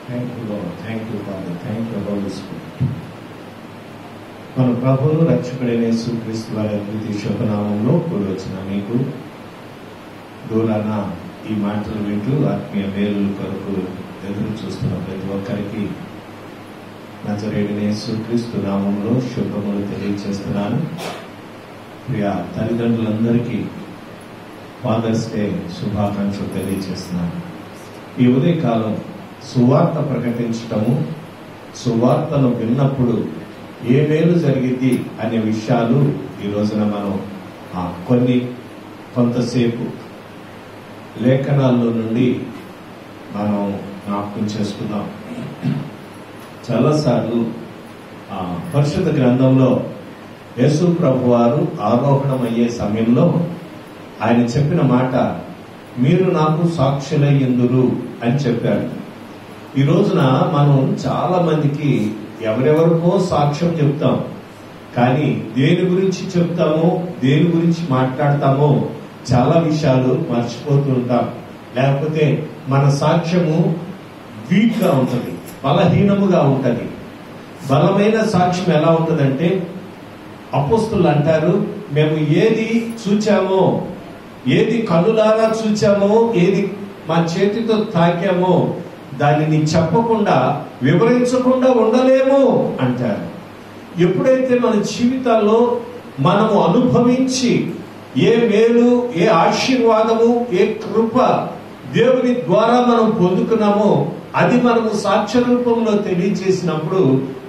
Thank you Lord, thank you Father, thank you Holy Spirit. మన ప్రభువును రక్షకుడైన యేసుక్రీస్తు వారి అద్వితీయ శుభనామంలో కూడి వచ్చిన మీకు, దూరాన ఈ మాటలు వింటూ ఆత్మీయ మేలుల కొరకు ఎదురు చూస్తున్న ప్రతి ఒక్కరికి నజరేయుడైన యేసుక్రీస్తు నామంలో శుభములు తెలియజేస్తున్నాను. ప్రియ తల్లిదండ్రులందరికీ ఫాదర్స్ డే శుభాకాంక్షలు తెలియజేస్తున్నాను. ఈ ఉదయకాలం సువార్త ప్రకటించటము, సువార్తను విన్నప్పుడు ఏ మేలు జరిగింది అనే విషయాలు ఈ రోజున మనం కొంతసేపు లేఖనాల్లో నుండి మనం జ్ఞాపకం చేసుకుందాం. చాలాసార్లు పరిశుద్ధ గ్రంథంలో యేసు ప్రభు వారు ఆరోహణమయ్యే సమయంలో ఆయన చెప్పిన మాట, మీరు నాకు సాక్షులయ్యుందురు అని చెప్పాడు. ఈ రోజున మనం చాలా మందికి ఎవరెవరికో సాక్ష్యం చెప్తాం, కానీ దేని గురించి చెప్తామో, దేని గురించి మాట్లాడతామో చాలా విషయాలు మర్చిపోతూ ఉంటాం. లేకపోతే మన సాక్ష్యము వీక్ గా ఉంటుంది, బలహీనముగా ఉంటుంది. బలమైన సాక్ష్యం ఎలా ఉంటుందంటే, అపోస్తులు అంటారు, మేము ఏది చూచామో, ఏది కనులారా చూచామో, ఏది మా చేతితో తాకామో దానిని చెప్పకుండా, వివరించకుండా ఉండలేము అంటారు. ఎప్పుడైతే మన జీవితాల్లో మనము అనుభవించి ఏ మేలు, ఏ ఆశీర్వాదము, ఏ కృప దేవుని ద్వారా మనం పొందుకున్నామో అది మనము సాక్ష్య రూపంలో తెలియజేసినప్పుడు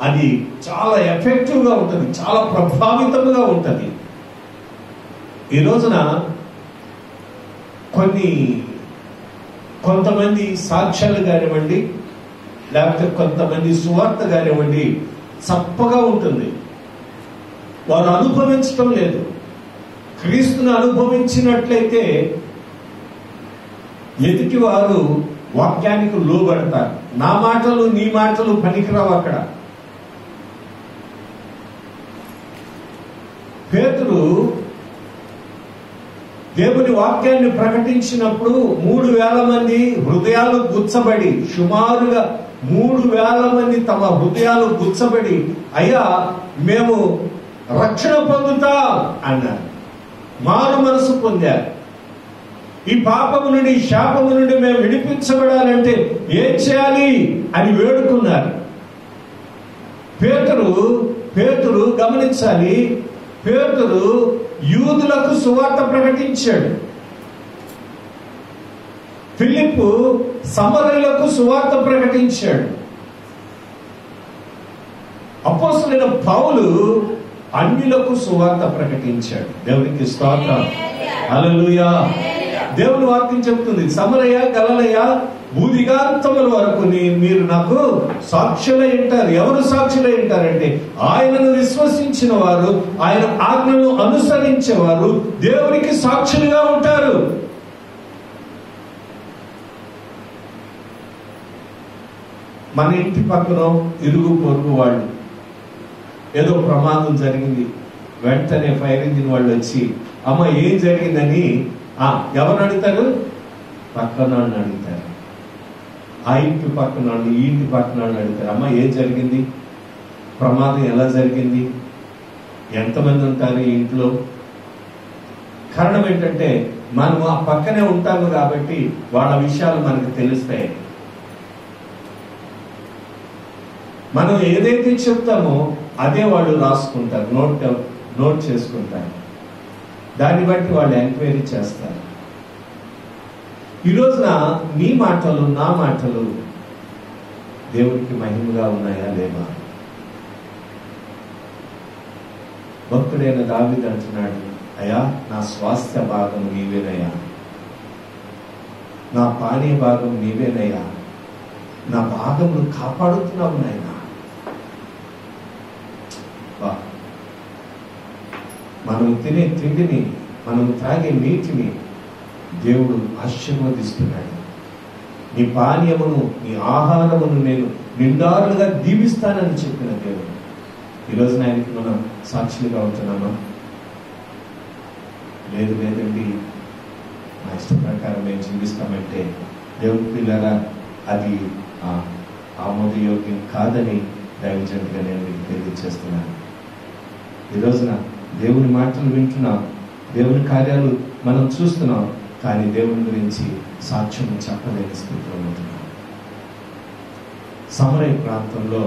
అది చాలా ఎఫెక్టివ్ గా ఉంటుంది, చాలా ప్రభావితంగా ఉంటుంది. ఈ రోజున కొంతమంది సాక్ష్యాలు కానివ్వండి, లేకపోతే కొంతమంది సువార్త కానివ్వండి, చప్పగా ఉంటుంది. వారు అనుభవించటం లేదు. క్రీస్తుని అనుభవించినట్లయితే ఎదుటి వారు వాక్యానికి లోబడతారు. నా మాటలు నీ మాటలు పనికిరావు. అక్కడ పేతురు దేవుని వాక్యాన్ని ప్రకటించినప్పుడు 3,000 మంది హృదయాలు గుచ్చబడి, సుమారుగా 3,000 మంది తమ హృదయాలు గుచ్చబడి, అయ్యా మేము రక్షణ పొందుతాం అన్నారు. మారు మనసు పొందారు. ఈ పాపము నుండి, శాపము నుండి మేము విడిపించబడాలంటే ఏం చేయాలి అని వేడుకున్నారు. పేతురు గమనించాలి, పేతురు యూదులకు సువార్త ప్రకటించాడు. ఫిలిప్పు సమరయులకు సువార్త ప్రకటించాడు. అపోస్తలుడైన పౌలు అన్యులకు సువార్త ప్రకటించాడు. దేవునికి స్తోత్రం, హల్లెలూయా. దేవుని వాక్యం చెప్తుంది, సమరయ గలిలయ భూదిగాంతముల వరకు మీరు నాకు సాక్షులై ఉంటారు. ఎవరు సాక్షులై ఉంటారంటే ఆయనను విశ్వసించిన వారు, ఆయన ఆజ్ఞను అనుసరించేవారు దేవునికి సాక్షులుగా ఉంటారు. మన ఇంటి పక్కన ఇరుగు పొరుగు వాళ్ళు ఏదో ప్రమాదం జరిగింది, వెంటనే ఫైర్ ఇంజిన్ వాళ్ళు వచ్చి అమ్మ ఏం జరిగిందని ఎవరు అడుగుతారు? పక్కన వాళ్ళని అడుగుతారు. ఆ ఇంటి పక్కన వాళ్ళు, ఈ ఇంటి పక్కన వాళ్ళని అడుగుతారు, అమ్మ ఏం జరిగింది, ప్రమాదం ఎలా జరిగింది, ఎంతమంది ఉంటారు ఈ ఇంట్లో. కారణం ఏంటంటే మనం ఆ పక్కనే ఉంటాము కాబట్టి వాళ్ళ విషయాలు మనకు తెలుస్తాయి. మనం ఏదైతే చెప్తామో అదే వాళ్ళు రాసుకుంటారు, నోట్ చేసుకుంటారు. దాన్ని బట్టి వాళ్ళు ఎంక్వైరీ చేస్తారు. ఈ రోజున నీ మాటలు, నా మాటలు దేవుడికి మహిమగా ఉన్నాయా లేవా? భక్తుడైన దావీదు అంటున్నాడు, అయ్యా నా స్వాస్థ్య భాగం నీవేనయ్యా, నా పానీయ భాగం నీవేనయ్యా, నా భాగమును కాపాడుతున్నావు నాయనా. మనం తినే తిండిని, మనం తాగే నీటిని దేవుడు ఆశీర్వదిస్తున్నాడు. నీ పానీయమును, నీ ఆహారమును నేను నిండారులుగా దీవిస్తానని చెప్పిన దేవుడు. ఈరోజు ఆయనకి మనం సాక్షులుగా ఉంటున్నామా? లేదండి, నా ఇష్ట ప్రకారం మేము జీవిస్తామంటే దేవుడి పిల్లరా అది ఆమోదయోగ్యం కాదని దైవజనుడిగా నేను మీకు తెలియజేస్తున్నాను. ఈ రోజున దేవుని మాటలు వింటున్నాం, దేవుని కార్యాలు మనం చూస్తున్నాం, కానీ దేవుని గురించి సాక్ష్యం చెప్పలేని స్థితిలో ఉంటున్నాం. సమరయ ప్రాంతంలో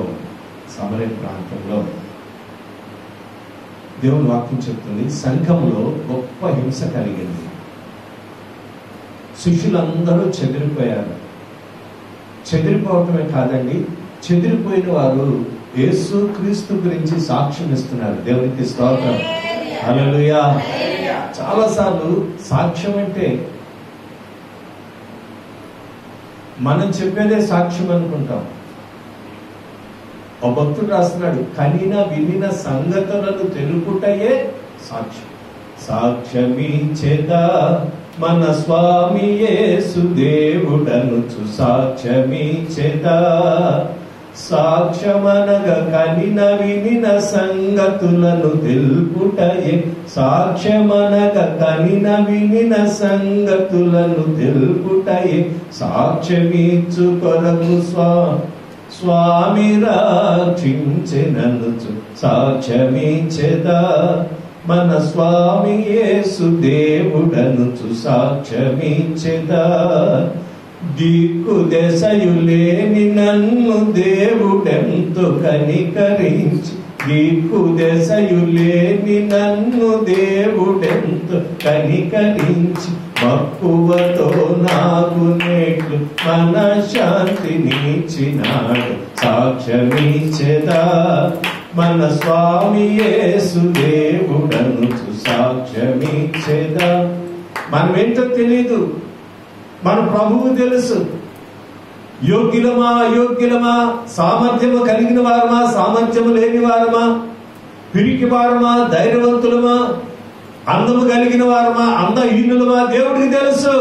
దేవుని వాక్యం చెప్తుంది, సంఘంలో గొప్ప హింస కలిగింది. శిష్యులందరూ చెదిరిపోయారు. చెదిరిపోవటమే కాదండి, చెదిరిపోయిన వారు యేసు క్రీస్తు గురించి సాక్ష్యం ఇస్తున్నారు. దేవునికి స్తోత్రం, హల్లెలూయా. చాలాసార్లు సాక్ష్యం అంటే మనం చెప్పేదే సాక్ష్యం అనుకుంటాం. ఒక భక్తుడు రాస్తున్నాడు, కనిన వినిన సంగతులను తెలుపుటయే సాక్ష్యం. సాక్ష్యమిచ్చేదా మన స్వామి యేసు దేవుడనుచు సాక్ష్యమిచ్చేదా. సాక్ష్యమనగా కనిన వినిన సంగతులను తెలుపుటయే. సాక్ష్యమనగా కనిన వినిన సంగతులను తెలుపుటయే. సాక్ష్యమిచ్చు కొరకు స్వామి రక్షించెననుచు సాక్ష్యమిచ్చేదా. మన స్వామి యేసు దేవుడనుచు సాక్ష్యమిచ్చేదా. దిక్కు దశయు లేని నన్ను దేవుడెంతో కనికరించి. దిక్కు దశయు లేని నన్ను దేవుడెంతో కనికరించి. మక్కువతో నాకు నేట్లు మన శాంతినిచ్చినాడు. సాక్ష్యమిచ్చేదా మన స్వామి యేసు దేవుడనుచు సాక్ష్యమిచ్చేదా. మనం ఏంటో తెలీదు, మన ప్రభువు తెలుసు. యోగ్యులమా అయోగ్యులమా, సామర్థ్యము కలిగిన వారమా సామర్థ్యము లేని వారమా, పిరికి వారమా ధైర్యవంతులమా, అందము కలిగిన వారమా అందహీనులమా, దేవుడికి తెలుసు.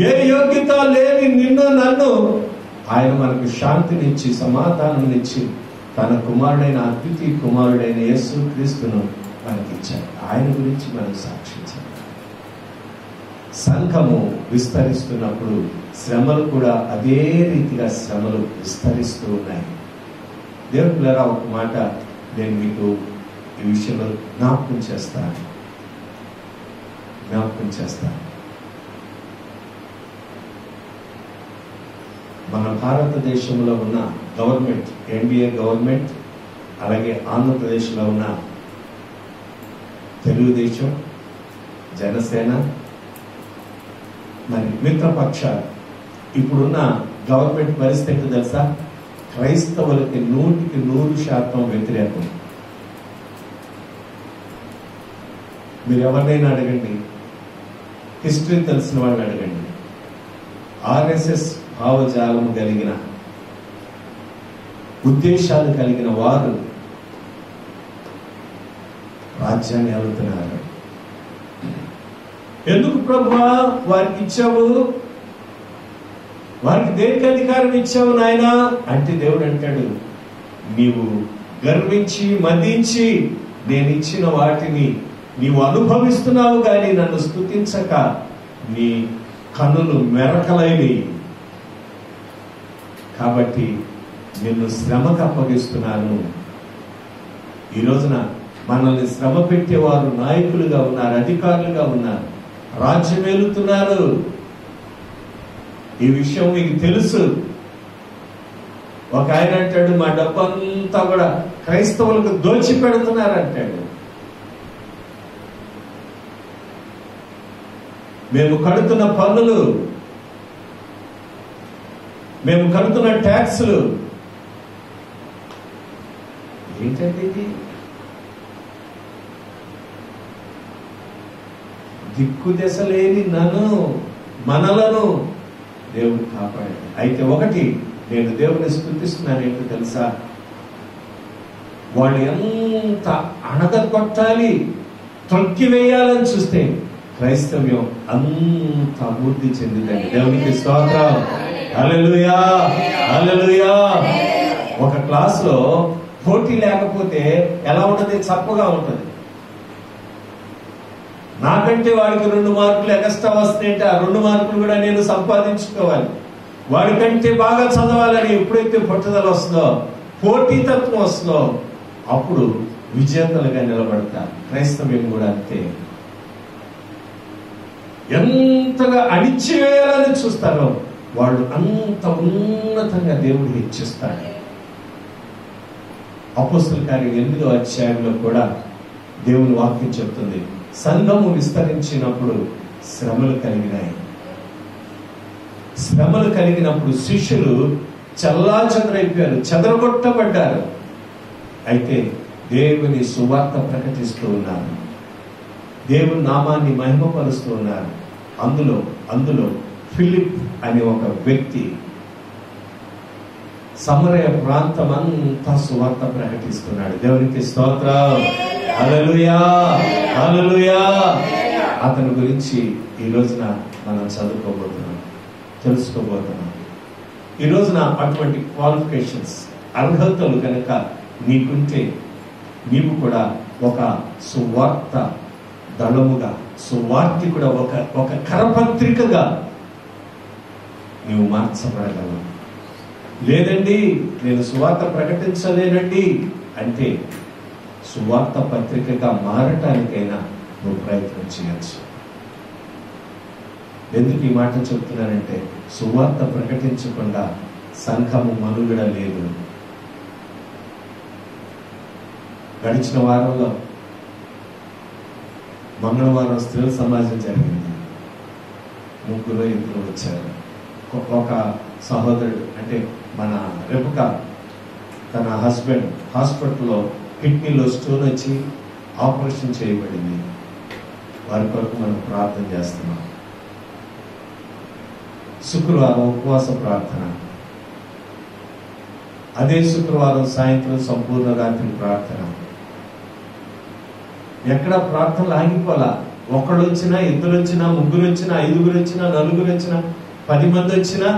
ఏ యోగ్యత లేని నిన్ను నన్ను ఆయన మనకు శాంతినిచ్చి సమాధానాన్నిచ్చి తన కుమారుడైన అద్వితీయ కుమారుడైన యేసు క్రీస్తును మనకిచ్చాడు. ఆయన గురించి మనం సాక్షించాలి. సంఘము విస్తరిస్తున్నప్పుడు శ్రమలు కూడా అదే రీతిగా శ్రమలు విస్తరిస్తూ ఉన్నాయి. దేవుని పిల్లరా, ఒక మాట నేను మీకు ఈ విషయంలో జ్ఞాపకం చేస్తాను. మన భారతదేశంలో ఉన్న గవర్నమెంట్, ఎన్డీఏ గవర్నమెంట్, అలాగే ఆంధ్రప్రదేశ్లో ఉన్న తెలుగుదేశం, జనసేన, మరి మిత్రపక్షాలు, ఇప్పుడున్న గవర్నమెంట్ పరిస్థితి తెలుసా? క్రైస్తవులకి 100% వ్యతిరేకం. మీరు ఎవరినైనా అడగండి, హిస్టరీ తెలిసిన వాళ్ళని అడగండి, ఆర్ఎస్ఎస్ భావజాలము కలిగిన ఉద్దేశాలు కలిగిన వారు రాజ్యాన్ని అడుగుతున్నారు. ఎందుకు ప్రభువా వారికి ఇచ్చావు? వారికి దేనికి అధికారం ఇచ్చావు నాయనా అంటే దేవుడు అంటాడు, నీవు గర్వించి మదించి నేను ఇచ్చిన వాటిని నీవు అనుభవిస్తున్నావు, కానీ నన్ను స్తుతించక నీ కన్నులు మెరకలైనవి. కాబట్టి నిన్ను శ్రమకు అప్పగిస్తున్నాను. ఈ రోజున మనల్ని శ్రమ పెట్టేవారు నాయకులుగా ఉన్నారు, అధికారులుగా ఉన్నారు, రాజ్యం ఏలుతున్నారు. ఈ విషయం మీకు తెలుసు. ఒక ఆయన అంటాడు, మా డబ్బంతా కూడా క్రైస్తవులకు దోచి పెడుతున్నారు అంటాడు. మేము కడుతున్న పన్నులు, మేము కడుతున్న ట్యాక్సులు ఏంటంటే ఇది? దిక్కు దశ లేని మనలను దేవుడు కాపాడాడు. అయితే ఒకటి నేను దేవుని స్తుతిస్తున్నాను, ఏంటో తెలుసా? వాళ్ళు ఎంత అణగొట్టాలి, తొక్కివేయాలని చూస్తే క్రైస్తవ్యం అంత అభివృద్ధి చెందిందండి. దేవునికి స్తోత్రం, హల్లెలూయా, హల్లెలూయా. ఒక క్లాసులో పోటీ లేకపోతే ఎలా ఉంటుంది? చప్పగా ఉంటుంది. నాకంటే వాడికి 2 మార్కులు ఎక్స్ట్రా వస్తాయంటే ఆ 2 మార్కులు కూడా నేను సంపాదించుకోవాలి. వాడికంటే బాగా చదవాలని ఎప్పుడైతే పట్టుదల వస్తుందో, పోటీతత్వం వస్తుందో, అప్పుడు విజేతలుగా నిలబడతారు. క్రైస్తవ్యం కూడా అంతే. ఎంతగా అణిచివేయాలని చూస్తారో వాళ్ళు అంత ఉన్నతంగా దేవుడు హెచ్చిస్తాడు. అపోస్తల కార్యం 8వ అధ్యాయంలో కూడా దేవుని వాక్యం చెప్తుంది, సంఘము విస్తరించినప్పుడు శ్రమలు కలిగినాయి. శ్రమలు కలిగినప్పుడు శిష్యులు చెల్లాచెదరైపోయారు, చెదరగొట్టబడ్డారు. అయితే దేవుని సువార్త ప్రకటిస్తూ ఉన్నారు, దేవుని నామాన్ని మహిమపరుస్తూ ఉన్నారు. అందులో ఫిలిప్ అనే ఒక వ్యక్తి సమరయ ప్రాంతం అంతా సువార్త ప్రకటిస్తున్నాడు. దేవునికి స్తోత్రం, హల్లెలూయా, హల్లెలూయా. అతని గురించి ఈ రోజున మనం చదువుకోబోతున్నాం, తెలుసుకోబోతున్నాం. ఈ రోజున అటువంటి క్వాలిఫికేషన్స్, అర్హతలు కనుక నీకుంటే నీవు కూడా ఒక సువార్త దళముగా, సువార్తికుడా, ఒక కరపత్రికగా నీవు మార్చబడగలవు. లేదండి నేను సువార్త ప్రకటించలేనండి అంటే సువార్త పత్రికగా మారటానికైనా నువ్వు ప్రయత్నం చేయొచ్చు. ఎందుకు ఈ మాట చెప్తున్నానంటే, సువార్త ప్రకటించకుండా సంఘము మనుగడ లేదు. గడిచిన వారంలో మంగళవారం స్త్రీల సమాజం జరిగింది. 3-2 వచ్చారు. ఒక సహోదరుడు, అంటే మన రెబెకా, తన హస్బెండ్ హాస్పిటల్లో కిడ్నీలో స్టోన్ వచ్చి ఆపరేషన్ చేయబడింది. వారి కొరకు మనం ప్రార్థన చేస్తున్నాం. శుక్రవారం ఉపవాస ప్రార్థన, అదే శుక్రవారం సాయంత్రం సంపూర్ణ రాత్రి ప్రార్థన. ఎక్కడ ప్రార్థనలు ఆగిపోలా. ఒకళ్ళు వచ్చినా, 2 వచ్చినా, 3 వచ్చినా, 5 వచ్చినా, 4 వచ్చినా, 10 మంది వచ్చినా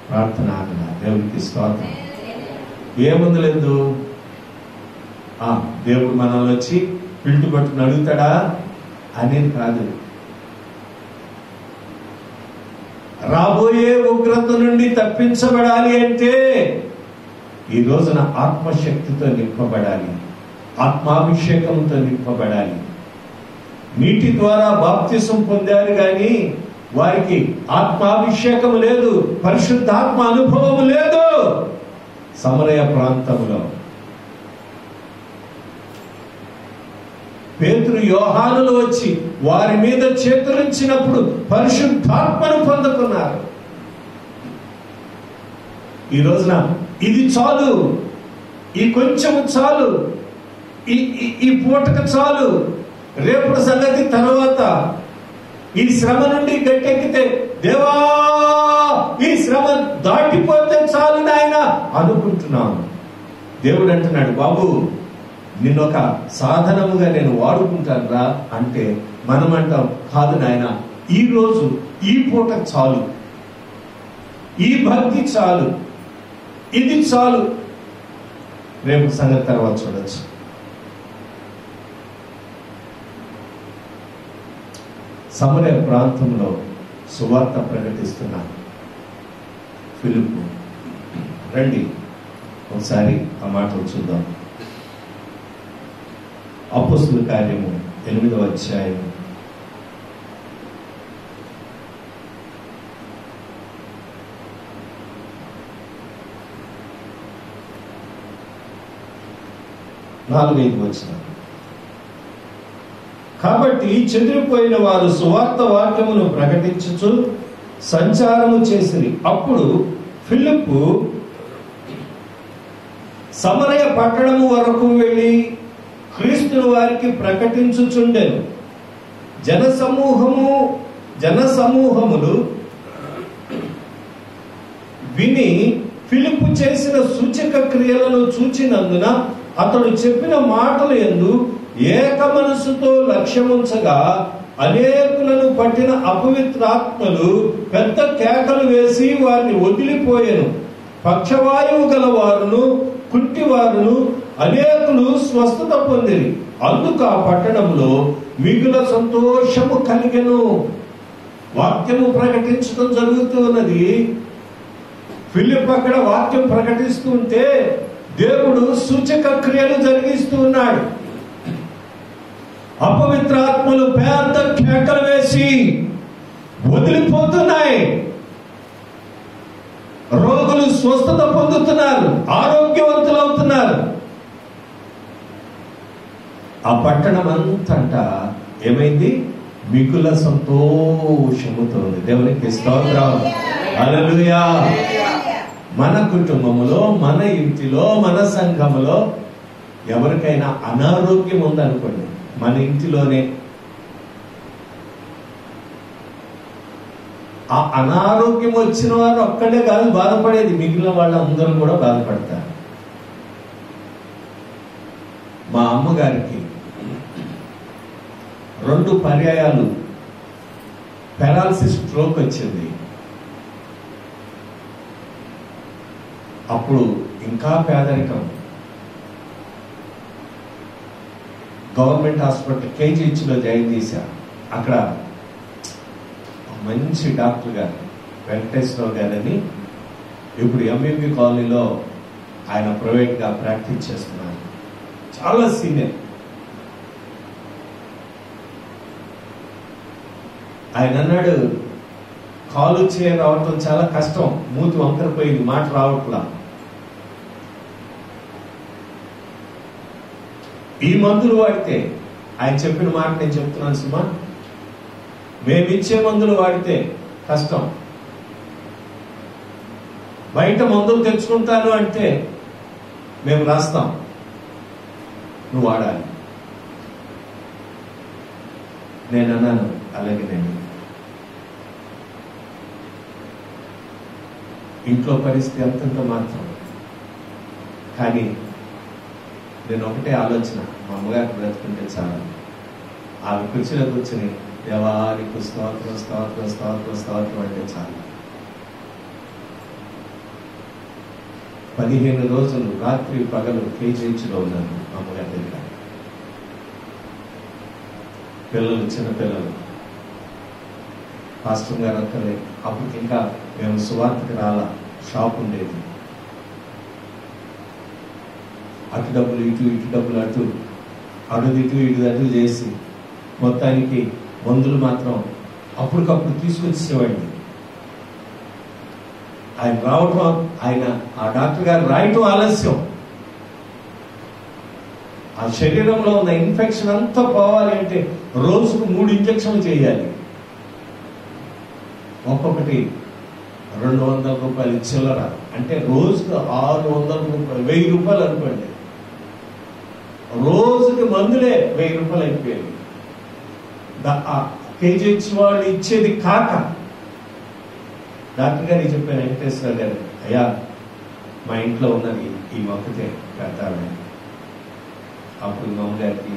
ప్రార్థన ఆగల. దేవునికి స్తోత్రం. ఏముంది లేదు, దేవుడు మనల్ని వచ్చి పిల్టు పట్టుకుని అడుగుతాడా అనేది కాదు. రాబోయే ఉగ్రత నుండి తప్పించబడాలి అంటే ఈ రోజున ఆత్మశక్తితో నింపబడాలి, ఆత్మాభిషేకంతో నింపబడాలి. నీటి ద్వారా బాప్తిసం పొందారు కానీ వారికి ఆత్మాభిషేకం లేదు, పరిశుద్ధాత్మ అనుభవం లేదు. సమరయ ప్రాంతంలో పేతురు యోహానులు వచ్చి వారి మీద చేతులుంచినప్పుడు పరిశుద్ధాత్మను పొందుకున్నారు. ఈ రోజున ఇది చాలు, ఈ కొంచెం చాలు, ఈ పూటకు చాలు, రేపు సంగతి తర్వాత. ఈ శ్రమ నుండి గట్టెక్కితే, దేవా ఈ శ్రమ దాటిపోతే చాలు నాయన అనుకుంటున్నాను. దేవుడు అంటున్నాడు, బాబు నిన్నొక సాధనముగా నేను వాడుకుంటాను రా అంటే మనం అంటాం, కాదు నాయన ఈ రోజు ఈ పూట చాలు, ఈ భక్తి చాలు, ఇది చాలు, రేపు సంగతి తర్వాత చూడొచ్చు. సమరయ ప్రాంతంలో సువార్త ప్రకటిస్తున్న ఫిలిప్పు, రండి ఒకసారి ఆ మాటలు చూద్దాం. అపోస్తల కార్యము 8వ అధ్యాయం 4-5 వచనం. కాబట్టి చెదిరిపోయిన వారు సువార్త వాక్యమును ప్రకటించుచు సంచారము చేసిరి. అప్పుడు ఫిలిప్పు సమరయ పట్టణము వరకు వెళ్ళి క్రీస్తును వారికి ప్రకటించుచుండెను. జనసమూహములు విని ఫిలిప్పు చేసిన సూచక క్రియలను చూచినందున అతడు చెప్పిన మాటలు యందు ఏక మనసుతో లక్ష్యముంచగా అనేకులను పట్టిన అపవిత్రాత్మలు పెద్ద కేకలు వేసి వారిని వదిలిపోయెను. పక్షవాయువు గలవారును కుంటివారును అనేకులు స్వస్థత పొందిరి. అందుకు ఆ పట్టణంలో మిగుల సంతోషము కలిగెను. వాక్యము ప్రకటించడం జరుగుతూ ఉన్నది. ఫిలిప్ అక్కడ వాక్యం ప్రకటిస్తూ ఉంటే దేవుడు సూచక క్రియలు జరిగిస్తూ ఉన్నాడు. అపవిత్రాత్మలు పెద్ద కేకలు వేసి వదిలిపోతున్నాయి. రోగులు స్వస్థత పొందుతున్నారు, ఆరోగ్యవంతులు అవుతున్నారు. ఆ పట్టణం అంతటా ఏమైంది? మిగుల సంతోషముతో ఉంది. దేవునికి స్తోత్రం, హల్లెలూయా. మన కుటుంబములో, మన ఇంటిలో, మన సంఘములో ఎవరికైనా అనారోగ్యం ఉందనుకోండి, మన ఇంటిలోనే ఆ అనారోగ్యం వచ్చిన వారు ఒక్కడే కాదు బాధపడేది, మిగిలిన వాళ్ళందరూ కూడా బాధపడతారు. మా అమ్మగారికి 2 పర్యాయాలు పెరాలసిస్ స్ట్రోక్ వచ్చింది. అప్పుడు ఇంకా పేదరికం. గవర్నమెంట్ హాస్పిటల్ కేజీహెచ్లో జాయిన్ చేశారు. అక్కడ మంచి డాక్టర్ గారు వెంకటేశ్వరరావు గారని, ఇప్పుడు ఎంఎంబి కాలనీలో ఆయన ప్రైవేట్గా ప్రాక్టీస్ చేస్తున్నారు. చాలా సీనియర్. ఆయన అన్నాడు, కాలు చేయ రావటం చాలా కష్టం, మూతి వంకరపోయింది, మాట రావట్లా. ఈ మందులు వాడితే, ఆయన చెప్పిన మాట నేను చెప్తున్నాను సుమా, మేమిచ్చే మందులు వాడితే కష్టం. బయట మందులు తెచ్చుకుంటాను అంటే మేము రాస్తాం, నువ్వు వాడాలి. నేను అన్నాను, అలాగే నేను. ఇంట్లో పరిస్థితి అంతంత మాత్రం. కానీ నేను ఒకటే ఆలోచన, మా అమ్మగారికి బ్రతుకుంటే చాలు. ఆమె కుర్చీలో కూర్చొని దేవానికి స్తోత్రం స్తోత్రం స్తోత్రం స్తోత్రం అంటే చాలు. 15 రోజులు రాత్రి పగలు కేజీహెచ్లో ఉన్నాను మా అమ్మగారి దగ్గర. పిల్లలు, చిన్నపిల్లలు. పాస్టర్ గారు అక్కడే. అప్పుడు ఇంకా మేము సువార్తకి రాలా, షాప్ ఉండేది. అటు డబ్బులు ఇటు, ఇటు డబ్బులు అటు, అడుగు ఇటు ఇటు అటు చేసి మొత్తానికి మందులు మాత్రం అప్పటికప్పుడు తీసుకొచ్చేవాడిని. ఆయన రావటం, ఆ డాక్టర్ గారు రాయటం ఆలస్యం. ఆ శరీరంలో ఉన్న ఇన్ఫెక్షన్ అంతా పోవాలి అంటే రోజుకు 3 ఇంజక్షన్లు చేయాలి. ఒక్కొక్కటి 200 రూపాయలు చిల్లర, అంటే రోజుకు 600 రూపాయలు, 1000 రూపాయలు అనుకోండి. రోజుకి మందులే 1000 రూపాయలు అయిపోయాయి. కేజీహెచ్ వాళ్ళు ఇచ్చేది కాక డాక్టర్ గారికి చెప్పాను, వెంకటేశ్వర గారు, అయ్యా మా ఇంట్లో ఉన్నది ఈ మొక్కతే పెడతామని. అప్పుడు మా అమ్మగారికి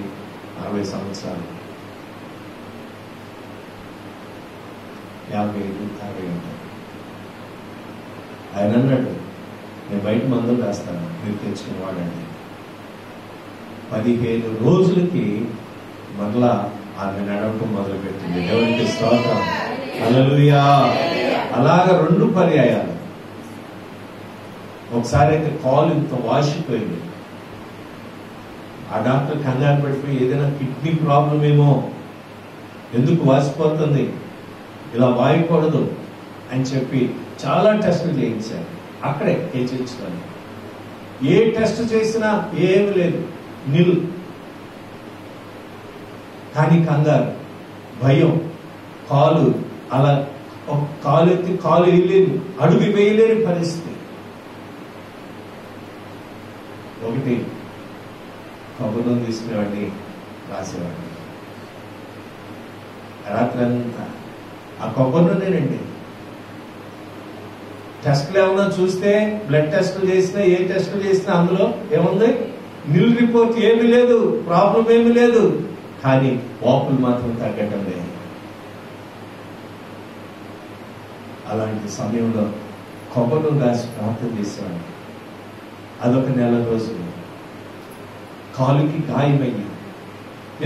60 సంవత్సరాలు, 55, 60 ఉంటాయి. ఆయన అన్నాడు, నేను బయట మందులు రాస్తాను, మీరు తెచ్చుకుని వాడండి. 15 రోజులకి మరలా ఆమె నడవటం మొదలుపెట్టింది. దేవునికి స్తోత్రం, హల్లెలూయా. అలాగా 2 పర్యాయాలు. ఒకసారి అయితే కాలు ఇంత వాసిపోయింది. ఆ డాక్టర్ కంగారు పడిపోయి, ఏదైనా కిడ్నీ ప్రాబ్లం ఏమో, ఎందుకు వాసిపోతుంది, ఇలా వాయకూడదు అని చెప్పి చాలా టెస్టులు చేయించారు అక్కడే కేజీహెచ్లో. ఏ టెస్ట్ చేసినా ఏమి లేదు, నిల్. కానీ కంగారు, భయం, కాలు అలా కాలు ఎత్తి కాలు వేయలేని, అడుగు వేయలేని పరిస్థితి. ఒకటి కొబ్బరి తీసుకునేవాడిని, రాసేవాడిని రాత్రంతా. ఆ కొబ్బరి నూనెనండి. టెస్టులు ఏమన్నా చూస్తే, బ్లడ్ టెస్టులు చేసినా, ఏ టెస్టులు చేసినా అందులో ఏముంది, నిల్ రిపోర్ట్ ఏమీ లేదు, ప్రాబ్లం ఏమీ లేదు. కానీ వాపులు మాత్రం తగ్గటం లేదు. అలాంటి సమయంలో కొబ్బరి రాసి ప్రార్థన చేసేవాడు. అదొక 1 నెల రోజులు. కాలుకి గాయమయ్యి.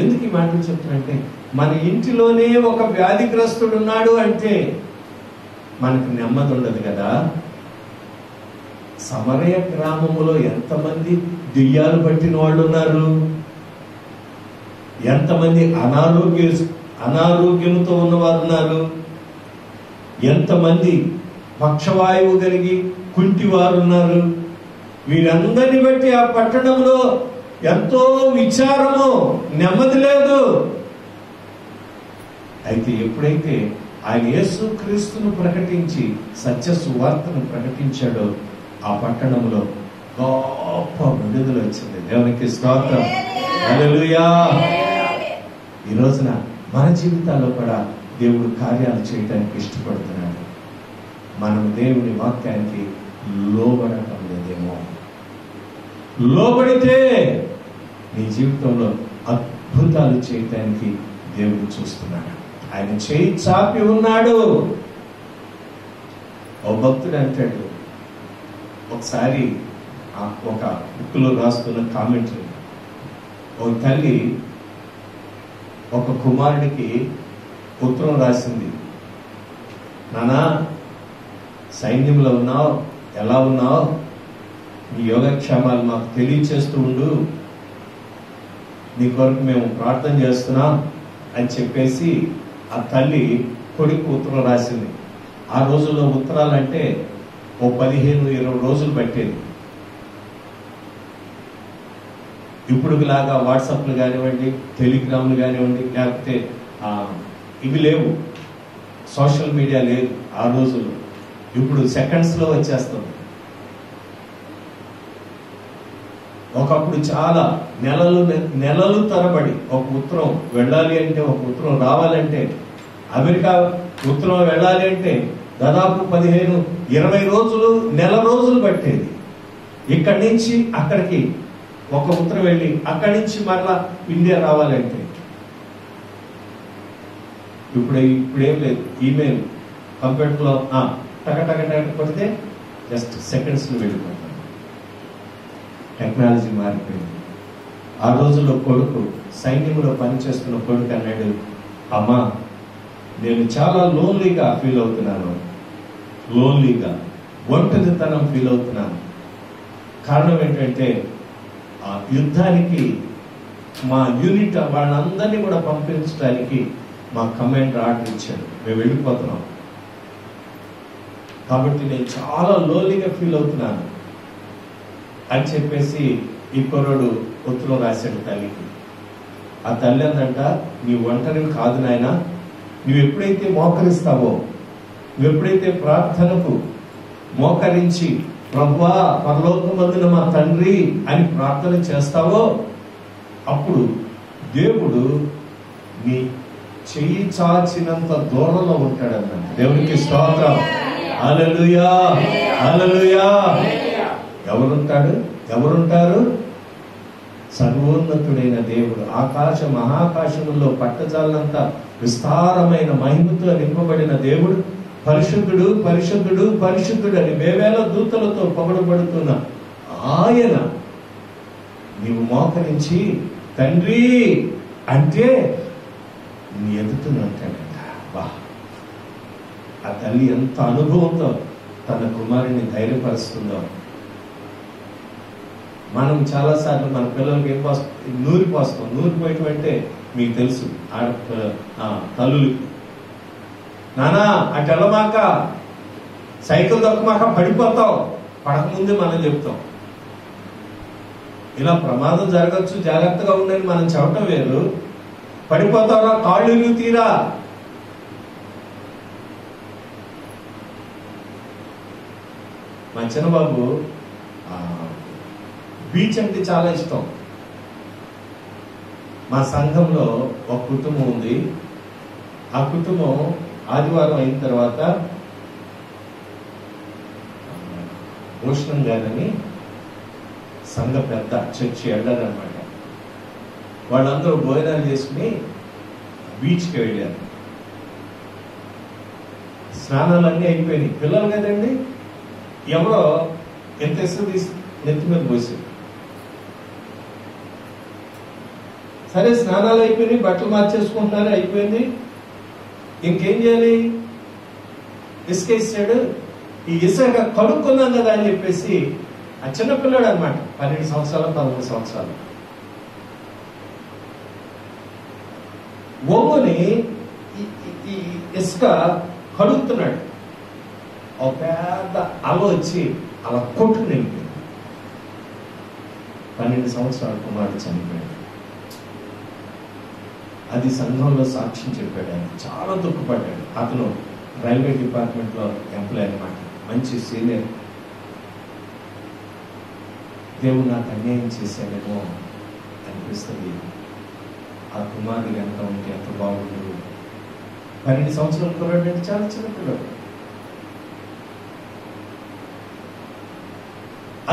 ఎందుకు ఈ మాటలు చెప్తున్నంటే, మన ఇంటిలోనే ఒక వ్యాధిగ్రస్తుడు ఉన్నాడు అంటే మనకు నెమ్మది ఉండదు కదా. సమరయ గ్రామములో ఎంతమంది దెయ్యాలు పట్టిన వాళ్ళు ఉన్నారు, ఎంతమంది అనారోగ్యంతో ఉన్నవారు ఉన్నారు, ఎంతమంది పక్షవాయువు కలిగి కుంటివారు ఉన్నారు. వీరందరిని బట్టి ఆ పట్టణంలో ఎంతో విచారము, నెమ్మది లేదు. అయితే ఎప్పుడైతే ఆయన యేసు క్రీస్తును ప్రకటించి సత్య సువార్తను ప్రకటించాడో ఆ పట్టణంలో గొప్ప విడుదల వచ్చింది. దేవునికి స్తోత్రం, హల్లెలూయా. ఈ రోజున మన జీవితాల్లో కూడా దేవుడు కార్యాలు చేయడానికి ఇష్టపడుతున్నాడు. మనం దేవుని వాక్యానికి లోబడటం లేదేమో. లోబడితే నీ జీవితంలో అద్భుతాలు చేయటానికి దేవుడు చూస్తున్నాడు. ఆయన చేయి చాపి ఉన్నాడు. ఓ భక్తుడు అంటాడు, ఒకసారి ఒక బుక్లో రాస్తున్న కామెంటరీ, ఒక తల్లి ఒక కుమారుడికి ఉత్తరం రాసింది. నానా, సైన్యంలో ఉన్నావు, ఎలా ఉన్నావు, నీ యోగక్షేమాలు మాకు తెలియచేస్తూ ఉండు, నీ కొరకు మేము ప్రార్థన చేస్తున్నాం అని చెప్పేసి ఆ తల్లి కొడుకు ఉత్తరం రాసింది. ఆ రోజుల్లో ఉత్తరాలంటే ఓ 15-20 రోజులు పట్టేది. ఇప్పుడు లాగా వాట్సాప్లు కానివ్వండి, టెలిగ్రామ్లు కానివ్వండి, లేకపోతే ఇవి లేవు, సోషల్ మీడియా లేదు ఆ రోజుల్లో. ఇప్పుడు సెకండ్స్లో వచ్చేస్తుంది. ఒకప్పుడు చాలా నెలలు తరబడి ఒక ఉత్తరం వెళ్ళాలి అంటే, ఒక ఉత్తరం రావాలంటే, అమెరికా ఉత్తరం వెళ్ళాలి అంటే దాదాపు 15-20 రోజులు, నెల రోజులు పట్టేది. ఇక్కడి నుంచి అక్కడికి ఒక ఉత్తరం వెళ్ళి అక్కడి నుంచి మరలా ఇండియా రావాలంటే. ఇప్పుడేం లేదు, ఈమెయిల్ కంప్యూటర్లో టక కొడితే జస్ట్ సెకండ్స్లో వెళ్ళిపోతాం. టెక్నాలజీ మారిపోయింది. ఆ రోజుల్లో కొడుకు, సైన్యంలో పనిచేస్తున్న కొడుకు అన్నాడు, అమ్మా నేను చాలా లోన్లీగా ఫీల్ అవుతున్నాను, ఒంటరితనం ఫీల్ అవుతున్నాను. కారణం ఏంటంటే ఆ యుద్ధానికి మా యూనిట్ వాళ్ళందరినీ కూడా పంపించడానికి మా కమాండర్ ఆర్డర్ ఇచ్చారు, మేము వెళ్ళిపోతున్నాం. కాబట్టి నేను చాలా లోన్లీగా ఫీల్ అవుతున్నాను అని చెప్పేసి ఈ కుర్రాడు ఉత్తరం రాశాడు తల్లికి. ఆ తల్లి అందంట, నీ ఒంటరి కాదు నాయన, నువ్వు ఎప్పుడైతే మోకరిస్తావో, నువ్వు ఎప్పుడైతే ప్రార్థనకు మోకరించి ప్రభువా పరలోకమందున మా తండ్రి అని ప్రార్థన చేస్తావో, అప్పుడు దేవుడు నీ చెయ్యి చాచినంత దూరంలో ఉంటాడన్న. దేవునికి స్తోత్రం, హల్లెలూయా, హల్లెలూయా. ఎవరుంటారు? సర్వోన్నతుడైన దేవుడు. మహాకాశముల్లో పట్టజాలంత విస్తారమైన మహిమతో నింపబడిన దేవుడు, పరిశుద్ధుడు పరిశుద్ధుడు పరిశుద్ధుడు అని వేవేల దూతలతో పొగడబడుతున్న ఆయన నీవు మోకరించి తండ్రి అంటే నీ ఎదుగుతున్నట్టాడంట. బా, ఆ తల్లి ఎంత అనుభవంతో తన కుమారుని ధైర్యపరుస్తుందో. మనం చాలాసార్లు మన పిల్లలకి ఏం పోస్తాం, నూరి పోయటం అంటే మీకు తెలుసు, తల్లులకి నానా అటు వెళ్ళమాక, సైకిల్ దొక్కమాక, పడిపోతావు, పడకముందే మనం చెప్తాం. ఇలా ప్రమాదం జరగచ్చు, జాగ్రత్తగా ఉండని మనం చెప్పటం వేరు, పడిపోతావురా, కాళ్ళు తీరా. మా చిన్నబాబు బీచ్ అంటే చాలా ఇష్టం. మా సంఘంలో ఒక కుటుంబం ఉంది. ఆ కుటుంబం ఆదివారం అయిన తర్వాత భూషణం గారని సంఘ పెద్ద చర్చి ఎల్డర్ అనమాట, వాళ్ళందరూ భోజనాలు చేసుకుని బీచ్కి వెళ్ళారు. స్నానాలన్నీ అయిపోయినాయి. పిల్లలు కదండి, ఎవరో ఎంత ఇసుక తీసి నెత్తి మీద పోసారు. సరే, స్నానాలు అయిపోయినాయి, బట్టలు మార్చేసుకుంటున్నారు, అయిపోయింది. ఇంకేం చేయాలి? ఇసుక ఇస్తాడు. ఈ ఇసుక కడుక్కున్నాం కదా అని చెప్పేసి, ఆ చిన్నపిల్లాడు అనమాట, 12 సంవత్సరాలు 13 సంవత్సరాలు, ఒంగుని ఈ ఇసుక కడుగుతున్నాడు. ఒక పెద్ద అల వచ్చి అలా కొట్టుకుని వెళ్ళిపోయింది. 12 సంవత్సరాల కుమారుడు చనిపోయాడు. అది సంఘంలో సాక్ష్యం చెప్పాడు. ఆయన చాలా దుఃఖపడ్డాడు. అతను రైల్వే డిపార్ట్మెంట్లో ఎంప్లాయ్ అనమాట, మంచి సీనియర్. దేవుడు నాకు అన్యాయం చేశానేమో అనిపిస్తుంది. ఆ కుమారుడు ఎంత ఉంటే ఎంత బాగుండు. 12 సంవత్సరాల కుర్రాడు అంటే చాలా చిన్న పిల్లడు.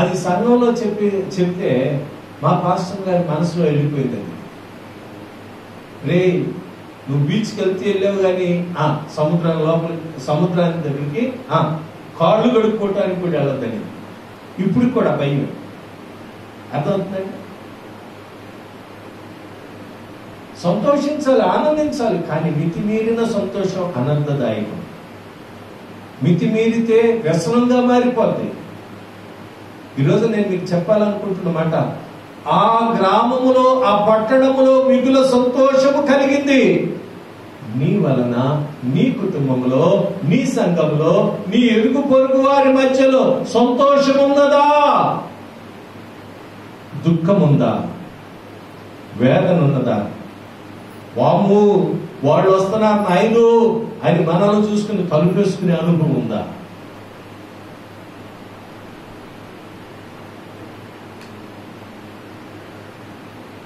అది సంఘంలో చెప్తే మా పాస్టర్ గారి మనసులో వెళ్ళిపోయింది. రే, నువ్వు బీచ్కి వెళ్తే వెళ్ళావు కానీ సముద్రానికి దగ్గరికి కాళ్ళు కడుక్కోవటానికి కూడా వెళ్ళొద్దని ఇప్పుడు కూడా భయం. అర్థమవుతుందండి? సంతోషించాలి, ఆనందించాలి, కానీ మితిమీరిన సంతోషం అనంతదాయకం. మితిమీరితే వ్యసనంగా మారిపోతాయి. ఈరోజు నేను మీకు చెప్పాలనుకుంటున్న మాట, ఆ గ్రామములో, ఆ పట్టణములో మిగుల సంతోషము కలిగింది. నీ వలన నీ కుటుంబంలో, నీ సంఘంలో, నీ ఎరుగు పొరుగు వారి మధ్యలో సంతోషం ఉన్నదా? దుఃఖం ఉందా? వేదన ఉన్నదా? వాము వాళ్ళు వస్తున్నారు నాయను అని మనలో చూసుకుని తలుపేసుకునే అనుభవం ఉందా?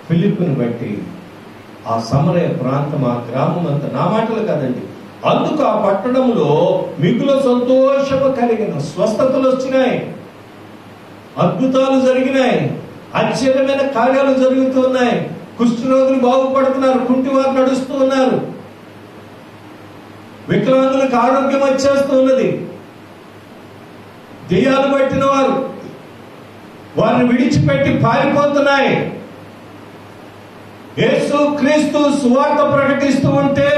ఫిలిప్పుని బట్టి ఆ సమరయ ప్రాంతం, ఆ గ్రామం అంతా, నా మాటలు కాదండి, అందుకు ఆ పట్టణంలో మిగుల సంతోషము కలిగిన, స్వస్థతలు వచ్చినాయి, అద్భుతాలు జరిగినాయి, ఆశ్చర్యమైన కార్యాలు జరుగుతున్నాయి, కుష్ఠరోగులు బాగుపడుతున్నారు, కుంటివారు నడుస్తూ ఉన్నారు, వికలాంగులకు ఆరోగ్యం వచ్చేస్తూ ఉన్నది, దెయ్యాలు పట్టిన వారు వారిని విడిచిపెట్టి పారిపోతున్నాయి. యేసు క్రీస్తు సువార్త ప్రకటిస్తూ ఉంటే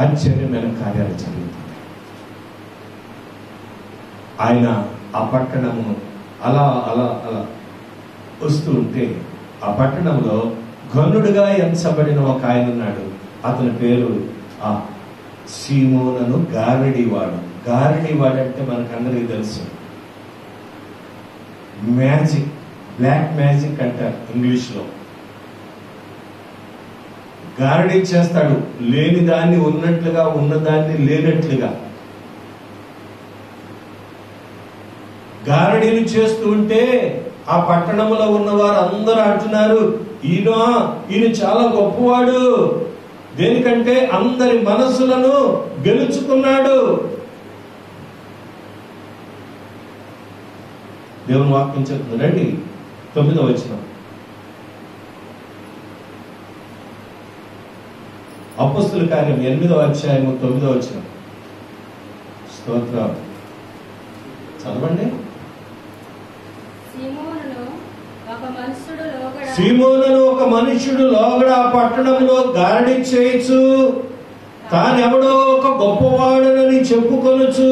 ఆశ్చర్యమైన కార్యాలు జరుగుతున్నాయి. ఆయన ఆ పట్టణము అలా అలా అలా వస్తూ ఉంటే, ఆ పట్టణంలో ఘనుడుగా ఎంచబడిన ఒక ఆయన ఉన్నాడు. అతని పేరు సీమోనను గారడీవాడు. గారడీవాడు అంటే మనకందరికీ తెలుసు, మ్యాజిక్, బ్లాక్ మ్యాజిక్ అంటారు ఇంగ్లీష్లో. గారడీ చేస్తాడు, లేని దాన్ని ఉన్నట్లుగా, ఉన్నదాన్ని లేనట్లుగా. గారడీలు చేస్తూ ఉంటే ఆ పట్టణంలో ఉన్నవారు అందరూ అంటున్నారు, ఈయన చాలా గొప్పవాడు, దేనికంటే అందరి మనసులను గెలుచుకున్నాడు. దేవుని వాక్యం చెప్తుంది, రండి 9వ వచనం. అపొస్తలుల కార్యం 8వ అధ్యాయము 9వ వచనం. స్తోత్రం, చదవండి. సీమోనును ఒక మనుష్యుడు లోగడ ఆ పట్టణంలో గారడీ చేయొచ్చు, తానెవడో ఒక గొప్పవాడునని చెప్పుకొనుచు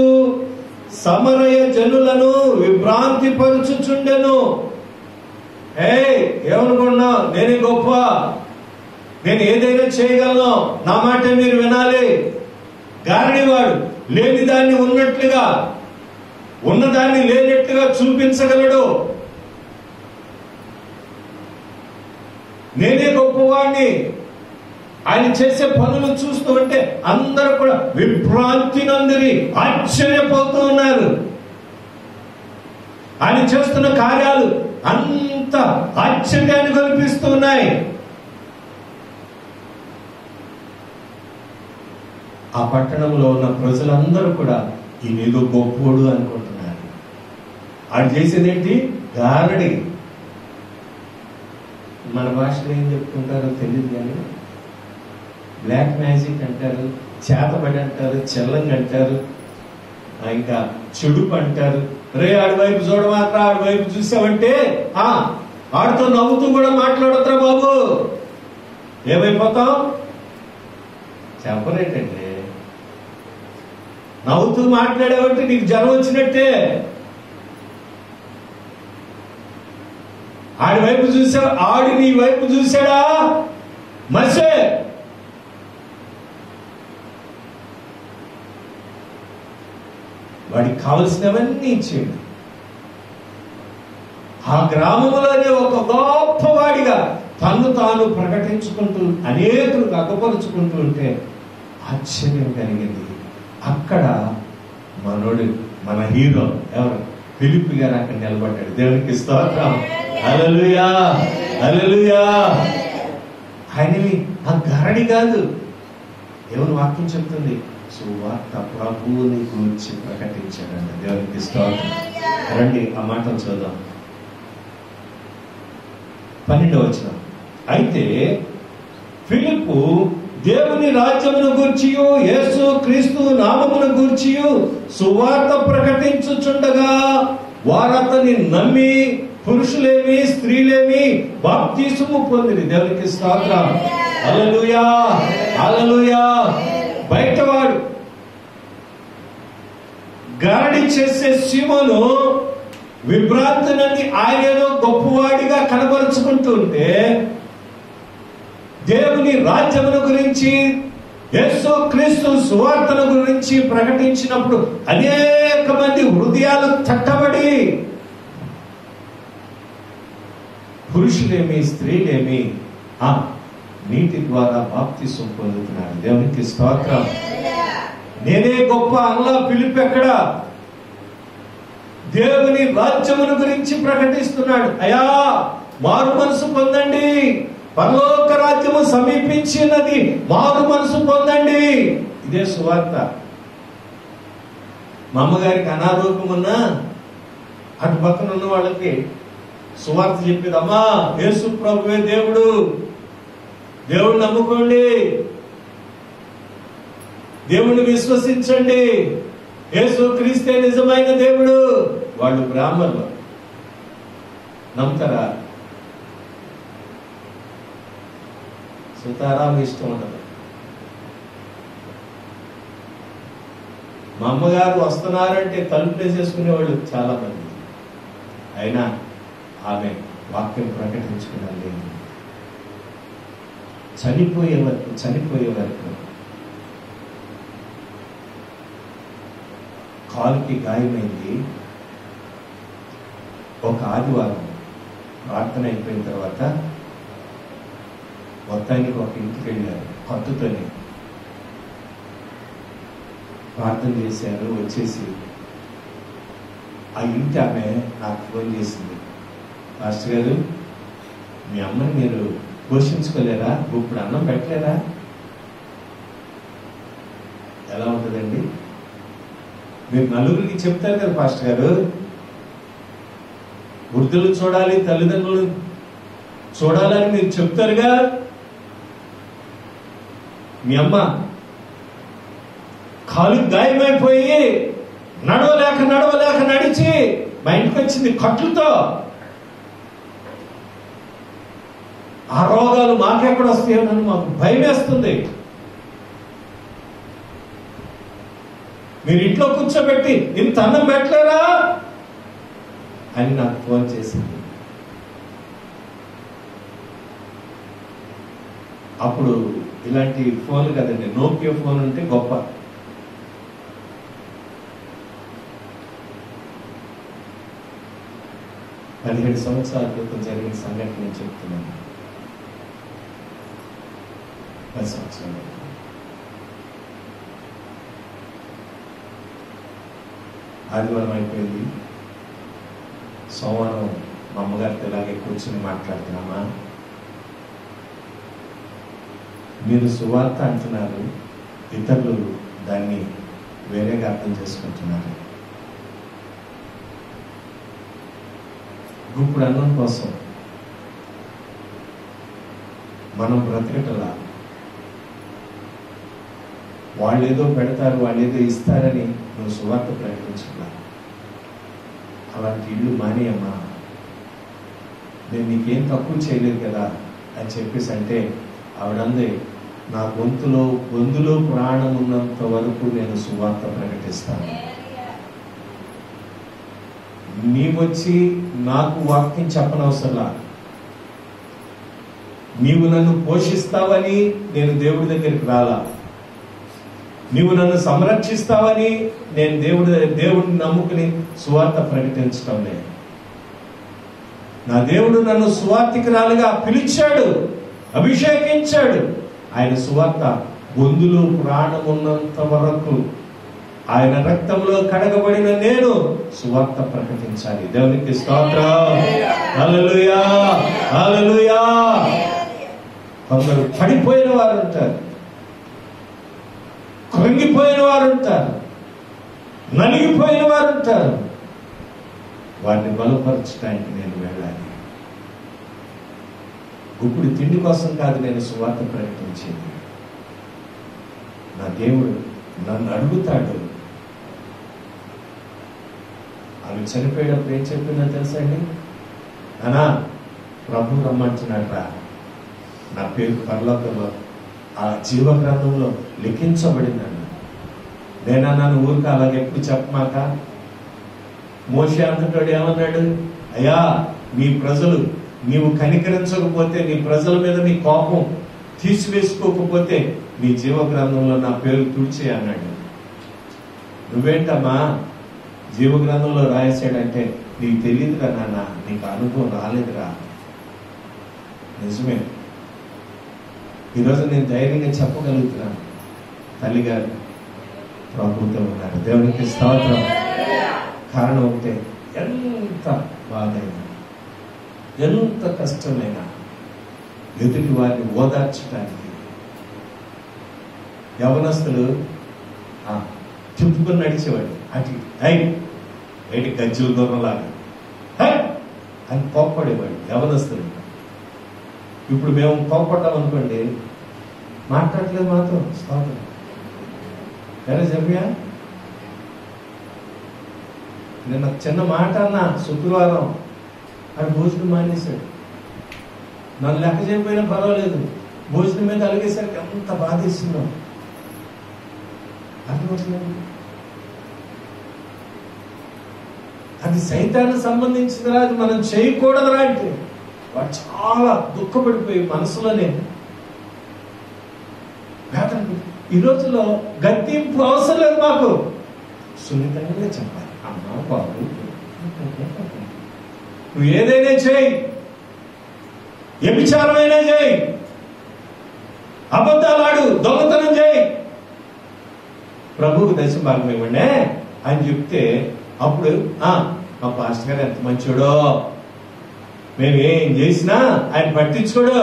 సమరయ జనులను విభ్రాంతి పరుచుచుండెను. ఏమనుకున్నా, నేనే గొప్ప, నేను ఏదైనా చేయగలను, నా మాట మీరు వినాలి. గారడీవాడు లేని దాన్ని ఉన్నట్లుగా, ఉన్నదాన్ని లేనట్టుగా చూపించగలడు. నేనే గొప్పవాడిని. ఆయన చేసే పనులు చూస్తూ ఉంటే అందరూ కూడా విభ్రాంతి నందిరి ఆశ్చర్యపోతూ ఉన్నారు. ఆయన చేస్తున్న కార్యాలు అంత ఆశ్చర్యాన్ని కల్పిస్తూ ఉన్నాయి. ఆ పట్టణంలో ఉన్న ప్రజలందరూ కూడా ఈయనేదో గొప్పోడు అనుకుంటున్నారు. ఆయన చేసేదేంటి? గారడి. మన భాషలో ఏం చెప్పుకుంటారో తెలియదు కానీ బ్లాక్ మ్యాజిక్ అంటారు, చేతబడి అంటారు, చెల్లంగి అంటారు, ఇంకా చెడుపు అంటారు. రే ఆడి వైపు చూడమాత్ర, ఆడి వైపు చూసావంటే ఆడితో నవ్వుతూ కూడా మాట్లాడతారా బాబు? ఏమైపోతాం? చెప్పరేటండి. నవ్వుతూ మాట్లాడేవంటే నీకు జ్వరం వచ్చినట్టే. ఆడి వైపు చూసావు, ఆడి నీ వైపు చూశాడా? మసే. వాడికి కావలసినవన్నీ ఇచ్చేయండి. ఆ గ్రామంలోనే ఒక గొప్పవాడిగా తను తాను ప్రకటించుకుంటూ అనేకులు అగపరుచుకుంటూ ఉంటే ఆశ్చర్యం కలిగింది. అక్కడ మన హీరో ఎవరు? ఫిలిప్ గారు అక్కడ నిలబడ్డాడు. దేవునికి స్తోత్రం. హల్లెలూయా, హల్లెలూయా. ఆయనవి ఆ గరడి కాదు. దేవుని వాక్యం చెప్తుంది, సువార్త ప్రభువుని గురించి ప్రకటించాడంట. దేవునికి స్తోత్రం. రండి ఆ మాటలు చూద్దాం. 12వ వచనం. అయితే ఫిలిప్పు దేవుని రాజ్యమును గూర్చియు యేసు క్రీస్తు నామమును గూర్చియు సువార్త ప్రకటించుచుండగా వారతని నమ్మి పురుషులేమి స్త్రీలేమి బాప్తిసము పొందిరి. దేవునికి స్తోత్రం. హల్లెలూయా, హల్లెలూయా. బయటవాడు గారడి చేసే సీమోను విభ్రాంతులని ఆయన ఏదో గొప్పవాడిగా కనబరుచుకుంటూ ఉంటే, దేవుని రాజ్యమును గురించి యేసు క్రీస్తు సువార్తను గురించి ప్రకటించినప్పుడు అనేక మంది హృదయాలు తట్టబడి పురుషులేమి స్త్రీలేమి నీటి ద్వారా బాప్తిసం పొందుతున్నారు. దేవునికి స్తోత్రం. నేనే గొప్ప అల్లా ఫిలిప్ ఎక్కడ దేవుని రాజ్యమును గురించి ప్రకటిస్తున్నాడు. అయ్యా మారు మనసు పొందండి, పరలోక రాజ్యము సమీపించినది, మారు మనసు పొందండి. ఇదే సువార్త. మా అమ్మగారికి అనారోగ్యం ఉన్నా అటు పక్కన ఉన్న వాళ్ళకి సువార్త చెప్పేది, అమ్మా యేసు ప్రభువే దేవుడు, దేవుడిని నమ్ముకోండి, దేవుణ్ణి విశ్వసించండి, యేసు క్రీస్తే నిజమైన దేవుడు. వాళ్ళు బ్రాహ్మణులు నమ్ముతారా? సుతారాం ఇష్టం ఉండదు. మా అమ్మగారు వస్తున్నారంటే తలుపు వేసేసుకునేవాళ్ళు చాలా మంది. అయినా ఆమె వాక్యం ప్రకటించుకున్నది. చనిపోయే వరకు కాలుకి గాయమైంది. ఒక ఆదివారం ప్రార్థన అయిపోయిన తర్వాత మొత్తానికి ఒక ఇంటికి వెళ్ళారు. కత్తుతోని ప్రార్థన చేశారు. వచ్చేసి ఆ ఇంటి ఆమె నాకు ఫోన్ చేసింది, పాస్టర్ గారు మీ అమ్మని మీరు పోషించుకోలేరా? ఇప్పుడు అన్నం పెట్టలేరా? ఎలా ఉంటుందండి? మీరు నలుగురికి చెప్తారు కదా పాస్టర్ గారు, వృద్ధులు చూడాలి, తల్లిదండ్రులు చూడాలని మీరు చెప్తారుగా. మీ అమ్మ కాలు గాయమైపోయి నడవలేక నడిచి మా ఇంటికి వచ్చింది కట్లతో. ఆ రోగాలు మాకెక్కడ వస్తాయోనని మాకు భయం వేస్తుంది. మీరు ఇంట్లో కూర్చోబెట్టి ఇంత అన్నం పెట్టలేరా అని నాకు ఫోన్ చేసింది. అప్పుడు ఇలాంటి ఫోన్లు కదండి, నోకియా ఫోన్ ఉంటే గొప్ప. పదిహేడు సంవత్సరాల క్రితం జరిగిన సంఘటన నేను చెప్తున్నాను. 10 సంవత్సరాలు ఆదివారం అయిపోయింది. సోమవారం మా అమ్మగారితో ఇలాగే కూర్చొని మాట్లాడుతున్నామా, మీరు సువార్త అంటున్నారు, ఇతరులు దాన్ని వేరేగా అర్థం చేసుకుంటున్నారు. ఇప్పుడు అన్నం కోసం మనం బ్రతకటలా, వాళ్ళు ఏదో పెడతారు, వాళ్ళు ఏదో ఇస్తారని నువ్వు సువార్త ప్రకటించాల. అలాంటి ఇల్లు మానేయమ్మా. నేను నీకేం తక్కువ చేయలేదు కదా అని చెప్పేసి అంటే ఆవిడంది, నా గొంతులో ప్రాణం ఉన్నంత వరకు నేను సువార్త ప్రకటిస్తాను. నీవొచ్చి నాకు వాక్యం చెప్పనవసరంలా, నీవు నన్ను పోషిస్తావని నేను దేవుడి దగ్గరికి రాలా, నీవు నన్ను సంరక్షిస్తావని నేను దేవుడిని నమ్ముకుని సువార్త ప్రకటించటం లేదు. నా దేవుడు నన్ను సువార్తికురాలుగా పిలిచాడు, అభిషేకించాడు. ఆయన సువార్త గొంతులో ప్రాణం ఉన్నంత వరకు, ఆయన రక్తంలో కడగబడిన నేను సువార్త ప్రకటించాలి. దేవునికి స్తోత్రం. హల్లెలూయా, హల్లెలూయా. కొందరు పడిపోయిన వారు ఉంటారు, కృంగిపోయిన వారు ఉంటారు, నలిగిపోయిన వారు ఉంటారు. వారిని బలపరచడానికి నేను వెళ్ళాలి. గుప్పుడు తిండి కోసం కాదు నేను సువార్త ప్రకటించేది. నా దేవుడు నన్ను అడుగుతాడు. ఆమె చనిపోయేటప్పుడు ఏం చెప్పిందో తెలుసా అండి? నానా, ప్రభు రమ్మంటున్నాడ్రా, నా పేరు పరలోకంలో ఆ జీవ గ్రంథంలో లిఖించబడిందన్న. నేనా నన్ను ఊరికి అలాగే ఎప్పుడు చెప్పమాక. మోషే అంతటోడు ఏమన్నాడు? అయ్యా, నీ ప్రజలు నీవు కనికరించకపోతే, నీ ప్రజల మీద నీ కోపం తీసివేసుకోకపోతే నీ జీవ గ్రంథంలో నా పేరు తుడిచే అన్నాడు. నువ్వేంటమ్మా జీవ గ్రంథంలో రాయేసాడంటే నీకు తెలియదురా నాన్న, నీకు అనుభవం రాలేదురా. నిజమే. ఈరోజు నేను ధైర్యంగా చెప్పగలుగుతున్నాను, తల్లిగారు ప్రభుత్వం ఉన్నారు. దేవునికి స్తోత్రం. కారణం ఒకటే, ఎంత బాధైనా, ఎంత కష్టమైనా ఎదుటి వారిని ఓదార్చడానికి యవనస్తులు చుట్టుకుని నడిచేవాడు. అటు బయట గజ్జుల దూరంలాగా అని కోప్పడేవాడు యవనస్తులు. ఇప్పుడు మేము కోప్పడ్డాం అనుకోండి, మాట్లాడలేదు మాత్రం స్తోత్రం. ఎలా చెప్పా? నిన్న చిన్న మాట అన్నా, శుక్రవారం అది భోజనం మానేశాడు. నన్ను లెక్క చేయకపోయినా పర్వాలేదు, భోజనం మీద అలిగేసరికి ఎంత బాధేస్తుందో అర్థమవుతుంది. అది సైతానికి సంబంధించిందిరా, అది మనం చేయకూడదురా అంటే వాడు చాలా దుఃఖపడిపోయి మనసులోనే ఈ రోజులో గద్దింపు అవసరం లేదు. మాకు సున్నితంగా చెప్పాలి, అమ్మా బాబు నువ్వు ఏదైనా చేయి, వ్యభిచారమైనా చేయి, అబద్ధాలాడు, దొంగతనం చేయి, ప్రభువుకు దశ భాగం ఇవ్వండి అని చెప్తే అప్పుడు మా పాస్టర్ గారు ఎంత మంచోడో, మేము ఏం చేసినా ఆయన పట్టించుకోడు,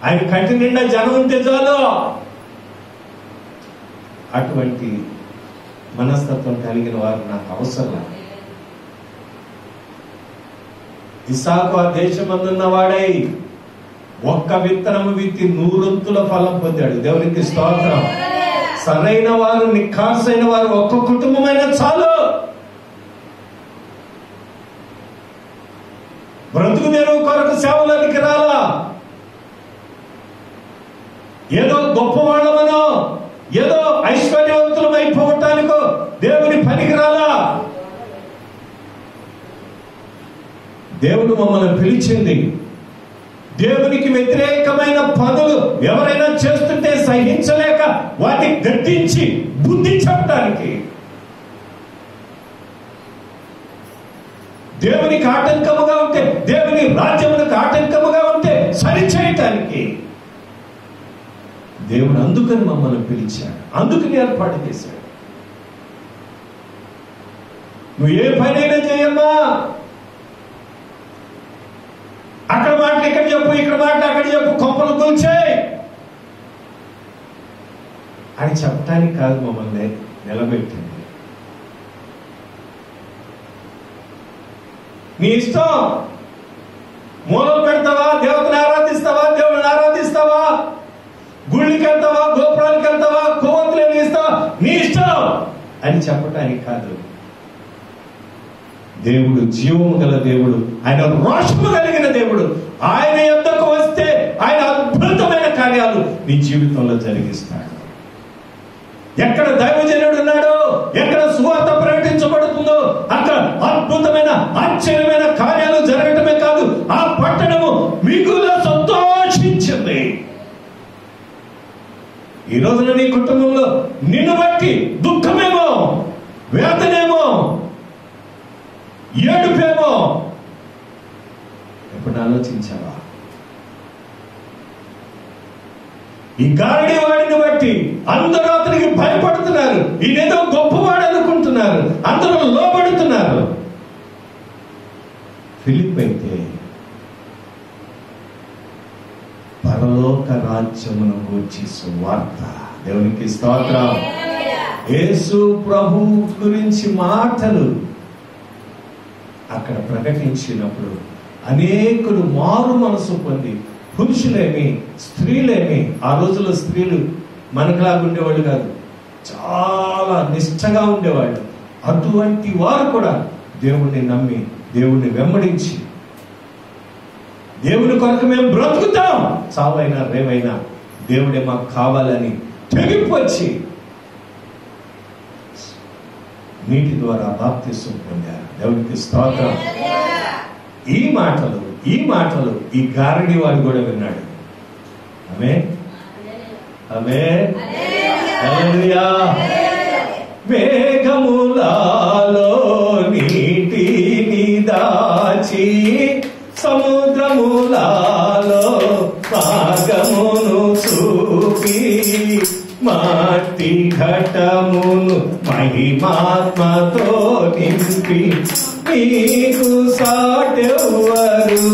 ఆయన కంటి నిండా జనం ఉంటే చాలు. అటువంటి మనస్తత్వం కలిగిన వారు నాకు అవసరం. ఇస్సాకు ఆ దేశమందున్న వాడై ఒక్క విత్తనము విత్తి 100 ఫలం పొందాడు. దేవునికి స్తోత్రం. సరైన వారు, నిఖార్సైన వారు ఒక్క కుటుంబమైన చాలు. బ్రతుకు తెరువు కొరకు సేవలోనికి రాలా, ఏదో గొప్పవాళ్ళమనో ఏదో ఐశ్వర్యవంతులం అయిపోవటానికో దేవుని పనికి రాలా. దేవుడు మమ్మల్ని పిలిచింది దేవునికి వ్యతిరేకమైన పనులు ఎవరైనా చేస్తుంటే సహించలేక వాటిని గద్దించి బుద్ధి చెప్పడానికి, దేవునికి ఆటంకముగా ఉంటే, దేవుని రాజ్యములకు ఆటంకముగా ఉంటే సరిచేయటానికి దేవుడు అందుకని మమ్మల్ని పిలిచాడు, అందుకని ఏర్పాటు చేశాడు. నువ్వు ఏ పనైనా చేయమ్మా, అక్కడ మాట ఇక్కడ చెప్పు, ఇక్కడ మాట అక్కడ చెప్పు, కొంపలు కూల్చేయి అని చెప్పటానికి కాదు మమ్మల్ని నిలబెట్టింది. నీ ఇష్టం, మూలలు పెడతావా, దేవతను ఆరాధిస్తావా, దేవుడిని ఆరాధిస్తావా, గుళ్ళకి వెళ్తావా, గోపురాలకు వెళ్తావా, కొవ్వొత్తులు వెలిగిస్తావా, నీ ఇష్టం అని చెప్పటానికి కాదు. దేవుడు జీవము గల దేవుడు, ఆయన రోషము కలిగిన దేవుడు. ఆయన యొద్దకు వస్తే ఆయన అద్భుతమైన కార్యాలు నీ జీవితంలో జరిగిస్తాడు. ఎక్కడ దైవజనుడు ఉన్నాడో, ఎక్కడ సువార్త ప్రకటించబడుతుందో అక్కడ అద్భుతమైన ఆశ్చర్యమైన కార్యాలు జరగటమే కాదు, ఆ పట్టణము మిగుల సంతోషించింది. ఈ రోజున నీ కుటుంబంలో నిన్ను బట్టి దుఃఖమేమో, వేదనేమో, ఏడుపేమో, ఎప్పుడు ఆలోచించావా? ఈ గారడీ వాడిని బట్టి అందరూ అతనికి భయపడుతున్నారు, ఈయనేదో గొప్పవాడు అనుకుంటున్నారు, అందరూ లోబడుతున్నారు. ఫిలిప్ అయితే పరలోక రాజ్యమును గూర్చి సువార్త, దేవునికి స్తోత్రం. యేసు ప్రభు గురించి మాటలు అక్కడ ప్రకటించినప్పుడు అనేకులు మారు మనసు పొంది, పురుషులేమి స్త్రీలేమి, ఆ రోజుల్లో స్త్రీలు మనకులాగా ఉండేవాళ్ళు కాదు, చాలా నిష్ఠగా ఉండేవాళ్ళు. అటువంటి వారు కూడా దేవుణ్ణి నమ్మి, దేవుణ్ణి వెంబడించి, దేవుని కొరకు మేము బ్రతుకుతాం, చావైనా రేవైనా దేవుడే మాకు కావాలని తెగింపు వచ్చి నీటి ద్వారా బాప్తిసం పొందారు. దేవునికి స్తోత్రం. ఈ మాటలు ఈ గారడీ వాడు కూడా విన్నాడు. ఆమేన్, ఆమేన్, హల్లెలూయా. మేఘములలో నీటిని దాచి, సముద్రములలో మార్గమును చూపి, మట్టి ఘటమును మహిమాత్మతో నింపి, నీకు సాటెవ్వరు.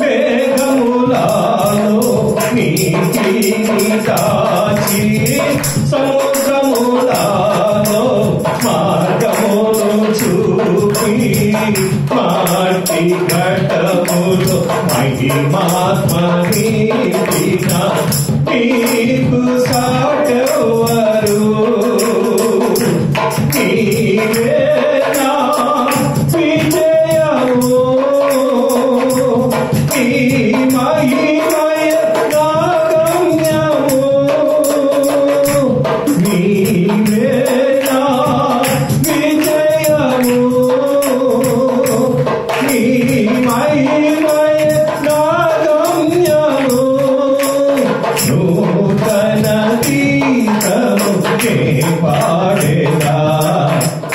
మేఘములలో నీటిని దాచి, సముద్రములలో మార్గమును చూపి, మట్టి ఘటములు మహిమాత్మని నీకు సాటెవ్వరు. నీవే నా విజయము, నీ మహిమయ నా గమ్యము. నీవే నా విజయము, నీ మహిమయ నా గమ్యము. నూతన గీతము కే పాడేదా,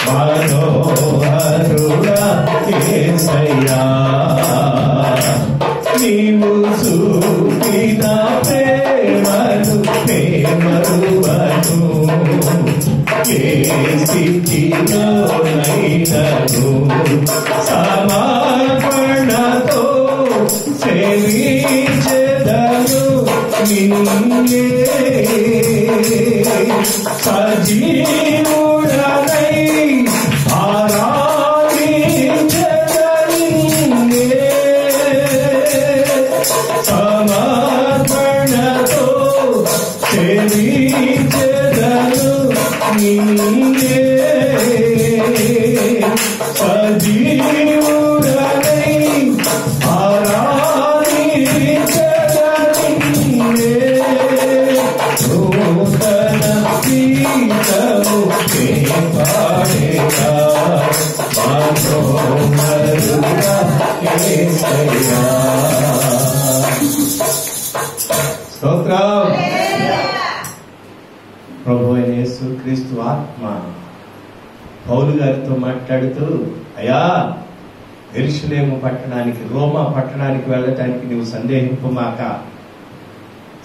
మనోహరుడా యేసయ్యా. నీవు చూపిన ప్రేమను మరువను, ఏ స్థితిలోనైనను సమర్పణతో సేవించెదను నిన్నే. సజీవుడనై ఆరాధించెదను నిన్నే, సమర్పణతో సేవించెదను నిన్నే. సజీవుడనై ఆరాధించెదను నిన్నే. నూతన గీతము కే పాడేదా, మనోహరుడా యేసయ్యా. స్తోత్రం. ప్రభు అయిన యేసుక్రీస్తు ఆత్మ పౌలు గారితో మాట్లాడుతూ, అయ్యా యెరూషలేము పట్టణానికి, రోమా పట్టణానికి వెళ్ళటానికి నువ్వు సందేహింపమాక,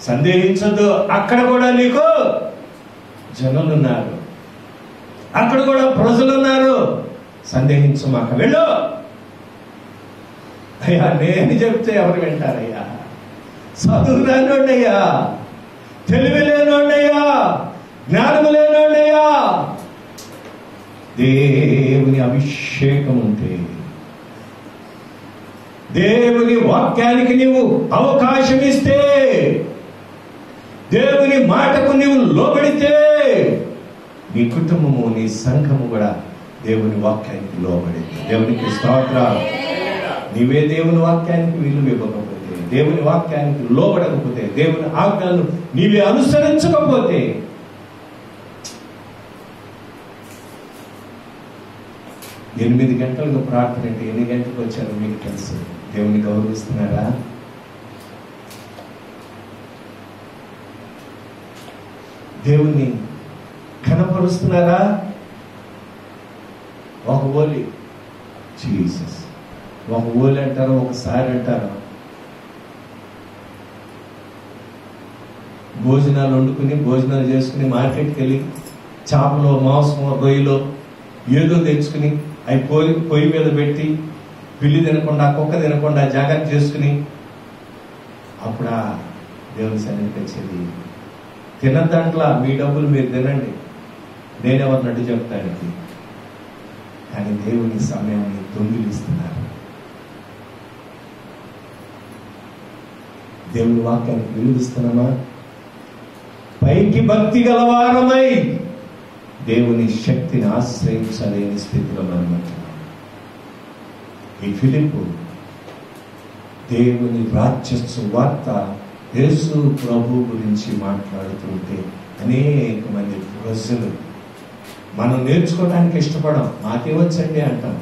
సందేహించొద్దు. అక్కడ కూడా నీకు జనులున్నారు, అక్కడ కూడా ప్రజలున్నారు, సందేహించమాక, వెళ్ళు. అయ్యా నేను చెప్తే ఎవరు వింటారయ్యా? చదువు లేనోడయ్యా, తెలివి లేనోడయ్యా, జ్ఞానము లేనోడయ్యా. దేవుని అభిషేకం ఉంటే, దేవుని వాక్యానికి నీవు అవకాశం ఇస్తే, దేవుని మాటకు నీవు లోబడితే, నీ కుటుంబము నీ సంఘము కూడా దేవుని వాక్యానికి లోబడింది. దేవునికి స్తోత్రం. నీవే దేవుని వాక్యానికి విలువ ఇవ్వకపోతే, దేవుని వాక్యానికి లోబడకపోతే, దేవుని ఆజ్ఞలను నీవే అనుసరించకపోతే, 8 గంటలకు ప్రార్థన అంటే ఎన్ని గంటలకు వచ్చారో మీకు తెలుసు. దేవుని గౌరవిస్తున్నారా? దేవుణ్ణి ఘనపరుస్తున్నారా? ఒక ఓలి జీసస్, ఒక ఓలి అంటారు, ఒకసారి అంటారు. భోజనాలు వండుకుని భోజనాలు చేసుకుని మార్కెట్కి వెళ్ళి చేపలో మాంసమో రొయ్యలో ఏదో తెచ్చుకుని అవి పొయ్యి మీద పెట్టి పిల్లి తినకుండా కుక్క తినకుండా జాగ్రత్త చేసుకుని అప్పుడు ఆ దేవుని సన్నిధికి వచ్చేది. తినద్దంట్లా, మీ డబ్బులు మీరు తినండి, నేనెవరినట్టు చెప్తానికి. కానీ దేవుని సమయాన్ని దొంగిలిస్తున్నారు. దేవుని వాక్యానికి విలువిస్తున్నామా? పైకి భక్తి గలవారమై దేవుని శక్తిని ఆశ్రయించలేని స్థితిలో మనం ఉంటున్నాం. ఈ ఫిలిప్పు దేవుని రాజ్య వార్త యేసు ప్రభు గురించి మాట్లాడుతుంటే అనేక మంది ప్రజలు మనం నేర్చుకోవడానికి ఇష్టపడం, మాకేవచ్చండి అంటాం,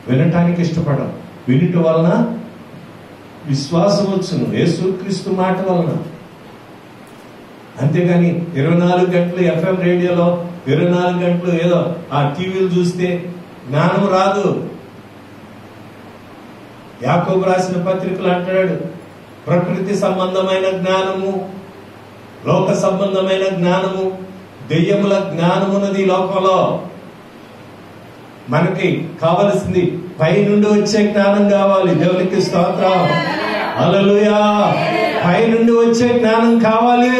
వినటానికి ఇష్టపడం. వినుట వలన విశ్వాసం వచ్చును, యేసుక్రీస్తు మాట వలన. అంతేగాని 24 గంటలు FM రేడియోలో 24 గంటలు ఏదో ఆ టీవీలు చూస్తే జ్ఞానం రాదు. యాకోబు రాసిన పత్రికలు అంటాడు, ప్రకృతి సంబంధమైన జ్ఞానము, లోక సంబంధమైన జ్ఞానము, దెయ్యముల జ్ఞానమున్నది లోకంలో. మనకి కావలసింది పై నుండి వచ్చే జ్ఞానం కావాలి. దేవునికి స్తోత్రం, హల్లెలూయా. పై నుండి వచ్చే జ్ఞానం కావాలి.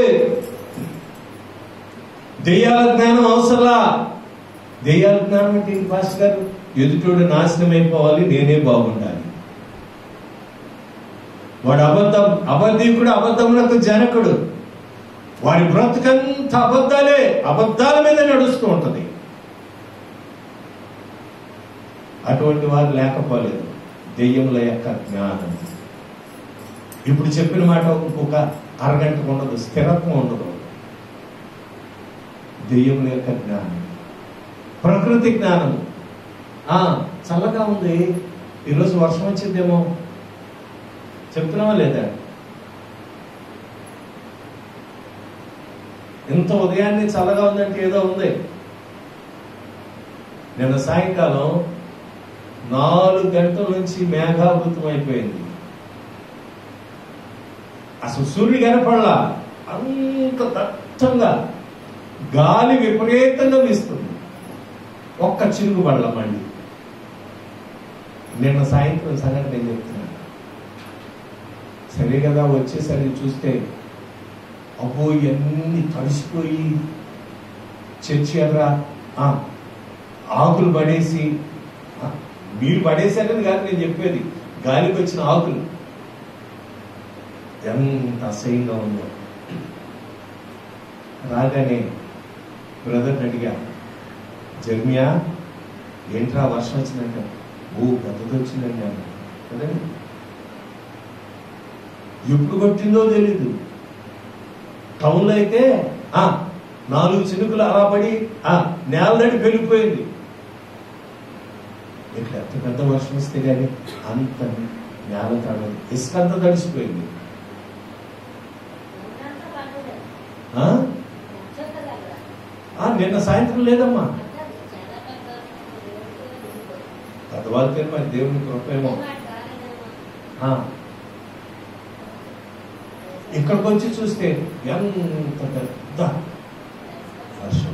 దెయ్యాల జ్ఞానం అవసరంలా. దెయ్యాల జ్ఞానం అంటే పాస్టర్ గారు, ఎదుటోడు నాశనం అయిపోవాలి, నేనే బాగుండాలి. వాడు అబద్ధీకుడు, అబద్ధములకు జనకుడు. వాడి బ్రతుకంత అబద్ధాలే, అబద్ధాల మీద నడుస్తూ ఉంటది. అటువంటి వారు లేకపోలేదు. దెయ్యముల యొక్క జ్ఞానం ఇప్పుడు చెప్పిన మాట ఇంకొక అరగంటకు ఉండదు, స్థిరత్వం ఉండదు. దెయ్యముల యొక్క జ్ఞానం, ప్రకృతి జ్ఞానం. చల్లగా ఉంది, ఈరోజు వర్షం వచ్చిందేమో చెప్తున్నావా లేదా? ఇంత ఉదయాన్నే చల్లగా ఉందంటే ఏదో ఉంది. నిన్న సాయంకాలం 4 గంటల నుంచి మేఘావృతం అయిపోయింది. అసలు సూర్యుడు కనపడలా, అంత దట్టంగా గాలి విపరీతంగా వీస్తుంది. ఒక్క చిరుగు పడలా. మళ్ళీ నిన్న సాయంత్రం సంగతి నేను చెప్తున్నాను. సరే కదా, వచ్చేసరికి చూస్తే అబ్బో ఇవన్నీ తడిసిపోయి చర్చి ఎర్రా ఆకులు పడేసి, మీరు పడేసారని కాదు నేను చెప్పేది, గాలికి వచ్చిన ఆకులు ఎంత అసహ్యంగా ఉందో. రాగానే బ్రదర్ని అడిగా, జర్మియా ఏంట్రా వర్షం వచ్చిందంట? పెద్దది వచ్చిందండి అన్న. కదండి, ఎప్పుడు కొట్టిందో తెలీదు. టౌన్లో అయితే 4 చినుకులు అలా పడి నేల నడి పెరిగిపోయింది. ఇక్కడ ఎంత పెద్ద వర్షం వస్తే కానీ అంత నేల తడదు, ఇసుక అంతా తడిసిపోయింది. నిన్న సాయంత్రం లేదమ్మా. పెద్దవాళ్ళ పేరు మరి దేవుని కృపేమో. ఇక్కడికి వచ్చి చూస్తే ఎంత పెద్ద వర్షం,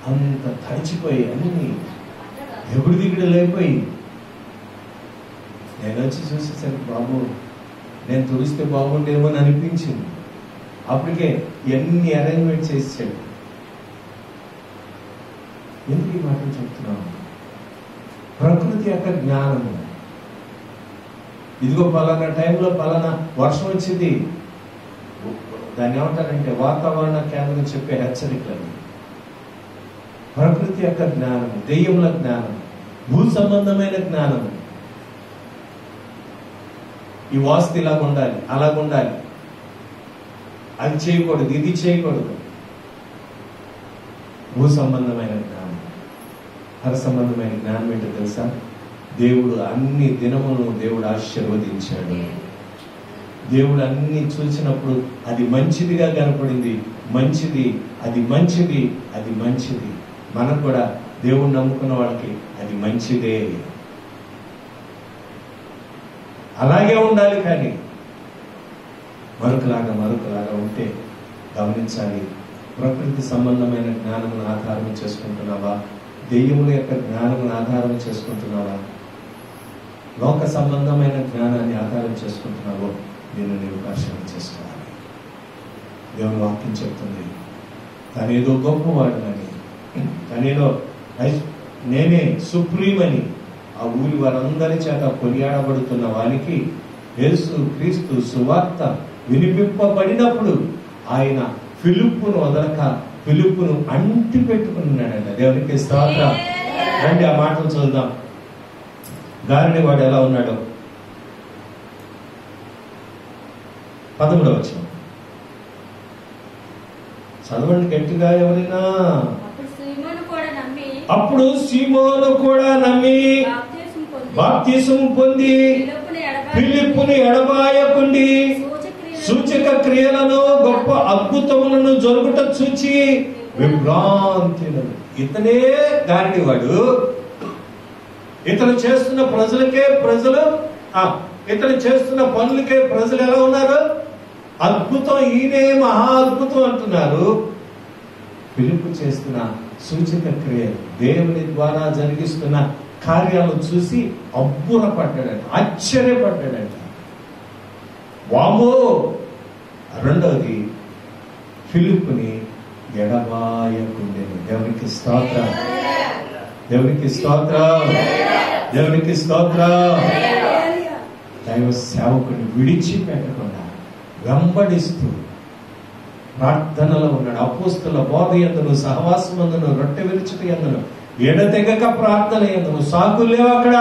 అంత తడిచిపోయి అన్ని ఎగుడు దిగుడు లేకపోయి. నేను వచ్చి చూసేసరికి బాబు నేను తుడిస్తే బాగుండేమో అని అనిపించింది. అప్పటికే ఎన్ని అరేంజ్మెంట్ చేసాడు. ఎందుకు ఈ మాటలు చెప్తున్నాను? ప్రకృతి యొక్క జ్ఞానము. ఇదిగో పలానా టైంలో పలానా వర్షం వచ్చింది, దాన్ని ఏమంటారంటే వాతావరణ కేంద్రం చెప్పే హెచ్చరికలు. ప్రకృతి యొక్క జ్ఞానము, దెయ్యముల జ్ఞానం, భూ సంబంధమైన జ్ఞానము. ఈ వాస్తు ఇలాగ ఉండాలి, అలాగ ఉండాలి, అది చేయకూడదు, ఇది చేయకూడదు. భూ సంబంధమైన జ్ఞానం. హర సంబంధమైన జ్ఞానం ఏంటో తెలుసా? దేవుడు అన్ని దినములను దేవుడు ఆశీర్వదించాడు. దేవుడు అన్ని చూసినప్పుడు అది మంచిదిగా కనపడింది. మంచిది, అది మంచిది, అది మంచిది. మనకు కూడా దేవుడు నమ్ముకున్న వాళ్ళకి అది మంచిదే, అలాగే ఉండాలి. కానీ మరొకలాగా ఉంటే గమనించాలి. ప్రకృతి సంబంధమైన జ్ఞానమును ఆధారం చేసుకుంటున్నావా? దెయ్యముల యొక్క జ్ఞానమును ఆధారం చేసుకుంటున్నావా? లోక సంబంధమైన జ్ఞానాన్ని ఆధారం చేసుకుంటున్నావో నేను పరిశీలన చేసుకోవాలి. దేవుని వాక్యం చెప్తుంది, తనేదో గొప్పవాడునని, తనేదో నేనే సుప్రీం అని ఆ ఊరి వారందరి చేత కొనియాడబడుతున్న వారికి యేసు క్రీస్తు సువార్త వినిపింపబడినప్పుడు ఆయన ఫిలిప్పును వదలక ఫిలిప్పును అంటి పెట్టుకున్నాడంట. దేవునికి స్తోత్రం. రండి ఆ మాటలు చూద్దాం. గారిని వాడు ఎలా ఉన్నాడో 13వ వచనం చదవండి గట్టిగా. ఎవరైనా అప్పుడు సీమోను కూడా నమ్మి బాప్తిసము పొంది ఫిలిప్పుని ఎడబాయకుండి సూచక క్రియలను గొప్ప అద్భుతములను జరుగుట చూచి విభ్రాంతులను. ఇతనే గారిడివాడు. ఇతను చేస్తున్న ఇతను చేస్తున్న పనులకే ప్రజలు ఎలా ఉన్నారు? అద్భుతం, ఈయనే మహా అద్భుతం అంటున్నారు. ఫిలిప్పు చేస్తున్న సూచక క్రియలు, దేవుని ద్వారా జరిగిస్తున్న కార్యాలను చూసి అబ్బురపడ్డాడంట, ఆశ్చర్యపడ్డాడంట. వామో. రెండవది, ఫిలిప్పుని ఎడబాయకుండెను. దేవునికి స్తోత్రం, దేవునికి స్తోత్రం, దేవునికి స్తోత్రం. దైవ సేవకుని విడిచిపెట్టకుండా వెంబడిస్తూ ప్రార్థనలో ఉన్నాడు. అపోస్తుల బోధ యందును, సహవాసమందును, రొట్టె విరుచుట యందును, ఎడతెగక ప్రార్థన యందును. సాకులు లేవు అక్కడ.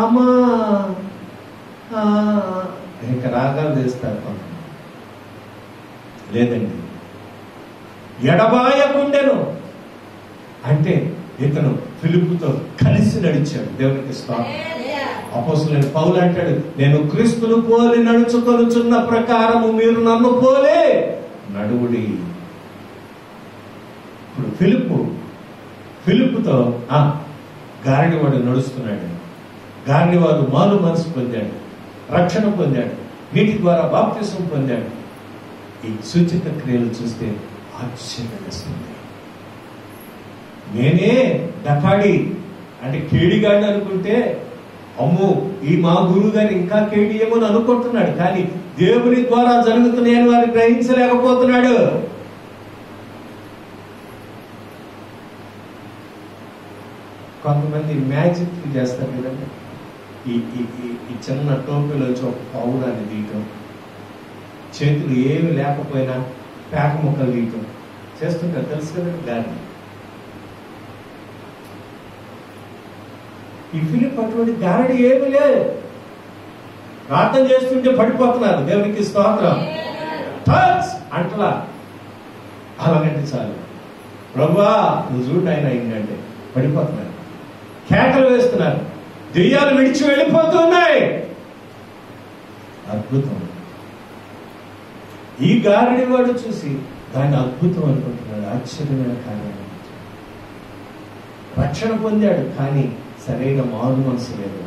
అమ్మా ఇంకా రాగాలు చేస్తారు కొంత. లేదండి, ఎడబాయకుండెను అంటే ఇతను ఫిలిప్పుతో కలిసి నడిచాడు. దేవునికి స్తోత్రం. అపోస్తలుడైన పౌలు అంటాడు, నేను క్రీస్తును పోలి నడుచుకొనుచున్న ప్రకారము మీరు నన్ను పోలే నడువుడి. ఇప్పుడు ఫిలిప్పుతో గారడివాడు నడుస్తున్నాడు. గారడివాడు మారు మనసు పొందాడు, రక్షణ పొందాడు, వీటి ద్వారా బాప్తిసం పొందాడు. ఈ సూచక క్రియలు చూస్తే ఆశ్చర్యం వేస్తుంది. నేనే డకాడి అంటే కేడిగాడి అనుకుంటే, అమ్మో ఈ మా గురువు గారు ఇంకా కేడి ఏమో అని అనుకుంటున్నాడు. కానీ దేవుని ద్వారా జరుగుతున్నాయని వారు గ్రహించలేకపోతున్నాడు. కొంతమంది మ్యాజిక్ చేస్తారు కదండి. ఈ చిన్న టోపీలోంచి ఒక పౌరాన్ని తీయటం, చేతులు ఏమి లేకపోయినా పేక ముక్కలు తీయటం చేస్తుంటారు, తెలుసు కదండి. గాలి ఈ ఫిలిప్ అటువంటి గారడి ఏమి లేదు. ప్రార్థన చేస్తుంటే పడిపోతున్నారు. దేవునికి స్తోత్రం. అంటలా అలాగంటే చాలు, ప్రభువా నువ్వు చూడు ఆయన అయిందంటే పడిపోతున్నారు. కేకలు వేస్తున్నారు, దెయ్యాలు విడిచి వెళ్ళిపోతున్నాయి. అద్భుతం. ఈ గారడి వాడు చూసి దాన్ని అద్భుతం అనుకుంటున్నాడు. ఆశ్చర్యమైన కార్యం. రక్షణ పొందాడు, కానీ సరైన మారు మనసు లేదు,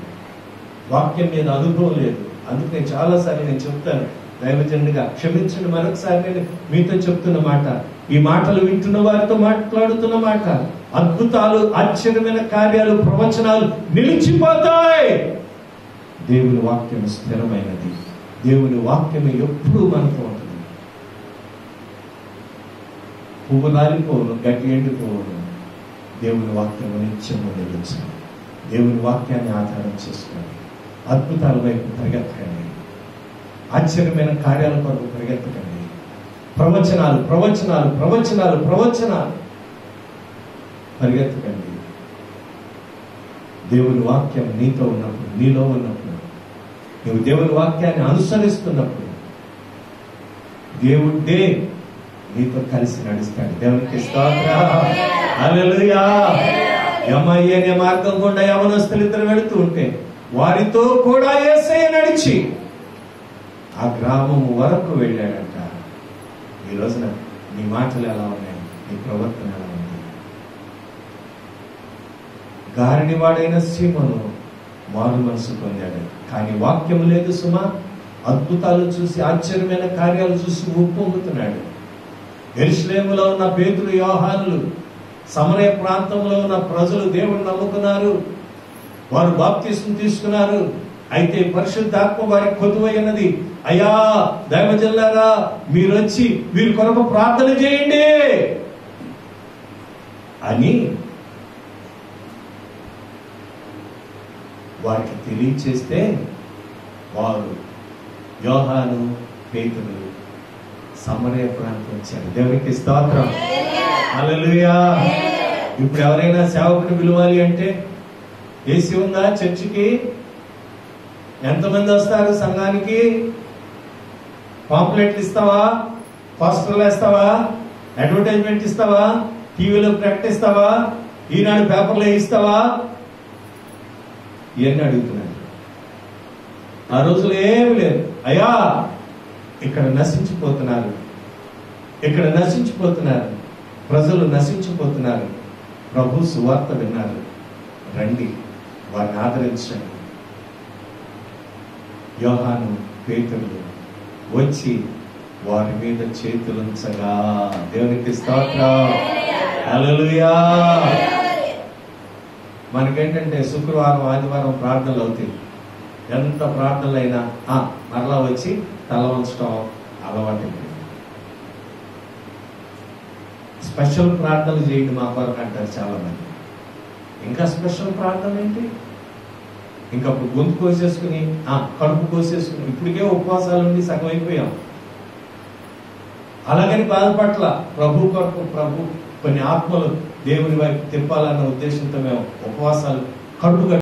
వాక్యం మీద అనుభవం లేదు. అందుకు నేను చాలాసార్లు నేను చెప్తాను, దైవజనుడిగా క్షమించండి. మరొకసారి నేను మీతో చెప్తున్న మాట, ఈ మాటలు వింటున్న వారితో మాట్లాడుతున్న మాట, అద్భుతాలు, ఆశ్చర్యమైన కార్యాలు, ప్రవచనాలు నిలిచిపోతాయి. దేవుని వాక్యం స్థిరమైనది. దేవుని వాక్యం ఎప్పుడూ మనతో ఉంటుంది. పువ్వు రాలిపోవును, గడ్డి ఎండిపోవును, దేవుని వాక్యం నిత్యము నిలుచును. దేవుని వాక్యాన్ని ఆధారం చేసుకోండి. అద్భుతాల వైపు పరిగెత్తకండి, ఆశ్చర్యమైన కార్యాల కొరకు పరిగెత్తకండి. ప్రవచనాలు ప్రవచనాలు ప్రవచనాలు ప్రవచనాలు. పరిగెత్తకండి. దేవుని వాక్యం నీతో ఉన్నప్పుడు, నీలో ఉన్నప్పుడు, నువ్వు దేవుని వాక్యాన్ని అనుసరిస్తున్నప్పుడు దేవుడే నీతో కలిసి నడుస్తాడు. దేవునికి స్తోత్రం. హల్లెలూయా. యెహోవా అనే మార్గం గుండా యవనస్తులు ఇద్దరు వెళుతూ ఉంటే వారితో కూడా యేసయ్య నడిచి ఆ గ్రామం వరకు వెళ్ళాడంట. ఈ రోజున నీ మాటలు ఎలా ఉన్నాయి? నీ ప్రవర్తన ఎలా ఉంది? గారిని వాడైన సీమోను మారు మనసు పొందాడు, కానీ వాక్యం లేదు సుమా. అద్భుతాలు చూసి, ఆశ్చర్యమైన కార్యాలు చూసి ఉప్పొంగుతున్నాడు. యెరూషలేములో ఉన్న పేతురు, యోహానులు, సమరయ ప్రాంతంలో ఉన్న ప్రజలు దేవుణ్ణి నమ్ముకున్నారు. వారు బాప్తిస్మం తీసుకున్నారు. అయితే పరిశుద్ధాత్మ వారికి కొదువైనది. అయ్యా దైవజనులారా, మీరు వచ్చి వీరి కొరకు ప్రార్థన చేయండి అని వారికి తెలియచేస్తే వారు యోహాను, పేతురు సమరయ ప్రాంతం వచ్చారు. దేవునికి స్తోత్రం. హల్లెలూయా. ఇప్పుడు ఎవరైనా సేవకుని పిలవాలి అంటే ఏసీ ఉందా చర్చికి? ఎంతమంది వస్తారు సంఘానికి? పాంప్లెట్లు ఇస్తావా? పోస్టర్లు వేస్తావా? అడ్వర్టైజ్మెంట్ ఇస్తావా? టీవీలో ప్రకటిస్తావా? ఈనాడు పేపర్లో ఇస్తావా? ఇవన్నీ అడుగుతున్నాడు. ఆ రోజులు ఏమి లేదు. అయ్యా ఇక్కడ నశించిపోతున్నారు, ఇక్కడ నశించిపోతున్నారు, ప్రజలు నశించిపోతున్నారు. ప్రభు సువార్త విన్నారు, రండి వారిని ఆదరించండి. యోహాను, పేతురు వచ్చి వారి మీద చేతులుంచగా. దేవునికి స్తోత్రం. హల్లెలూయా. మనకేంటంటే శుక్రవారం, ఆదివారం ప్రార్థనలు అవుతాయి. ఎంత ప్రార్థనలైనా మరలా వచ్చి తల వంచడం అలవాటు. స్పెషల్ ప్రార్థనలు చేయండి మా కొరకు అంటారు చాలా మంది. ఇంకా స్పెషల్ ప్రార్థన ఏంటి? ఇంకా అప్పుడు గొంతు కోసేసుకుని, కడుపు కోసేసుకుని, ఇప్పటికే ఉపవాసాల నుండి సగం అయిపోయాం. అలాగని బాధపట్ల ప్రభు కొరకు, ప్రభు కొన్ని ఆత్మలు దేవుని వైపు తిప్పాలన్న ఉద్దేశంతో మేము ఉపవాసాలు కడుపు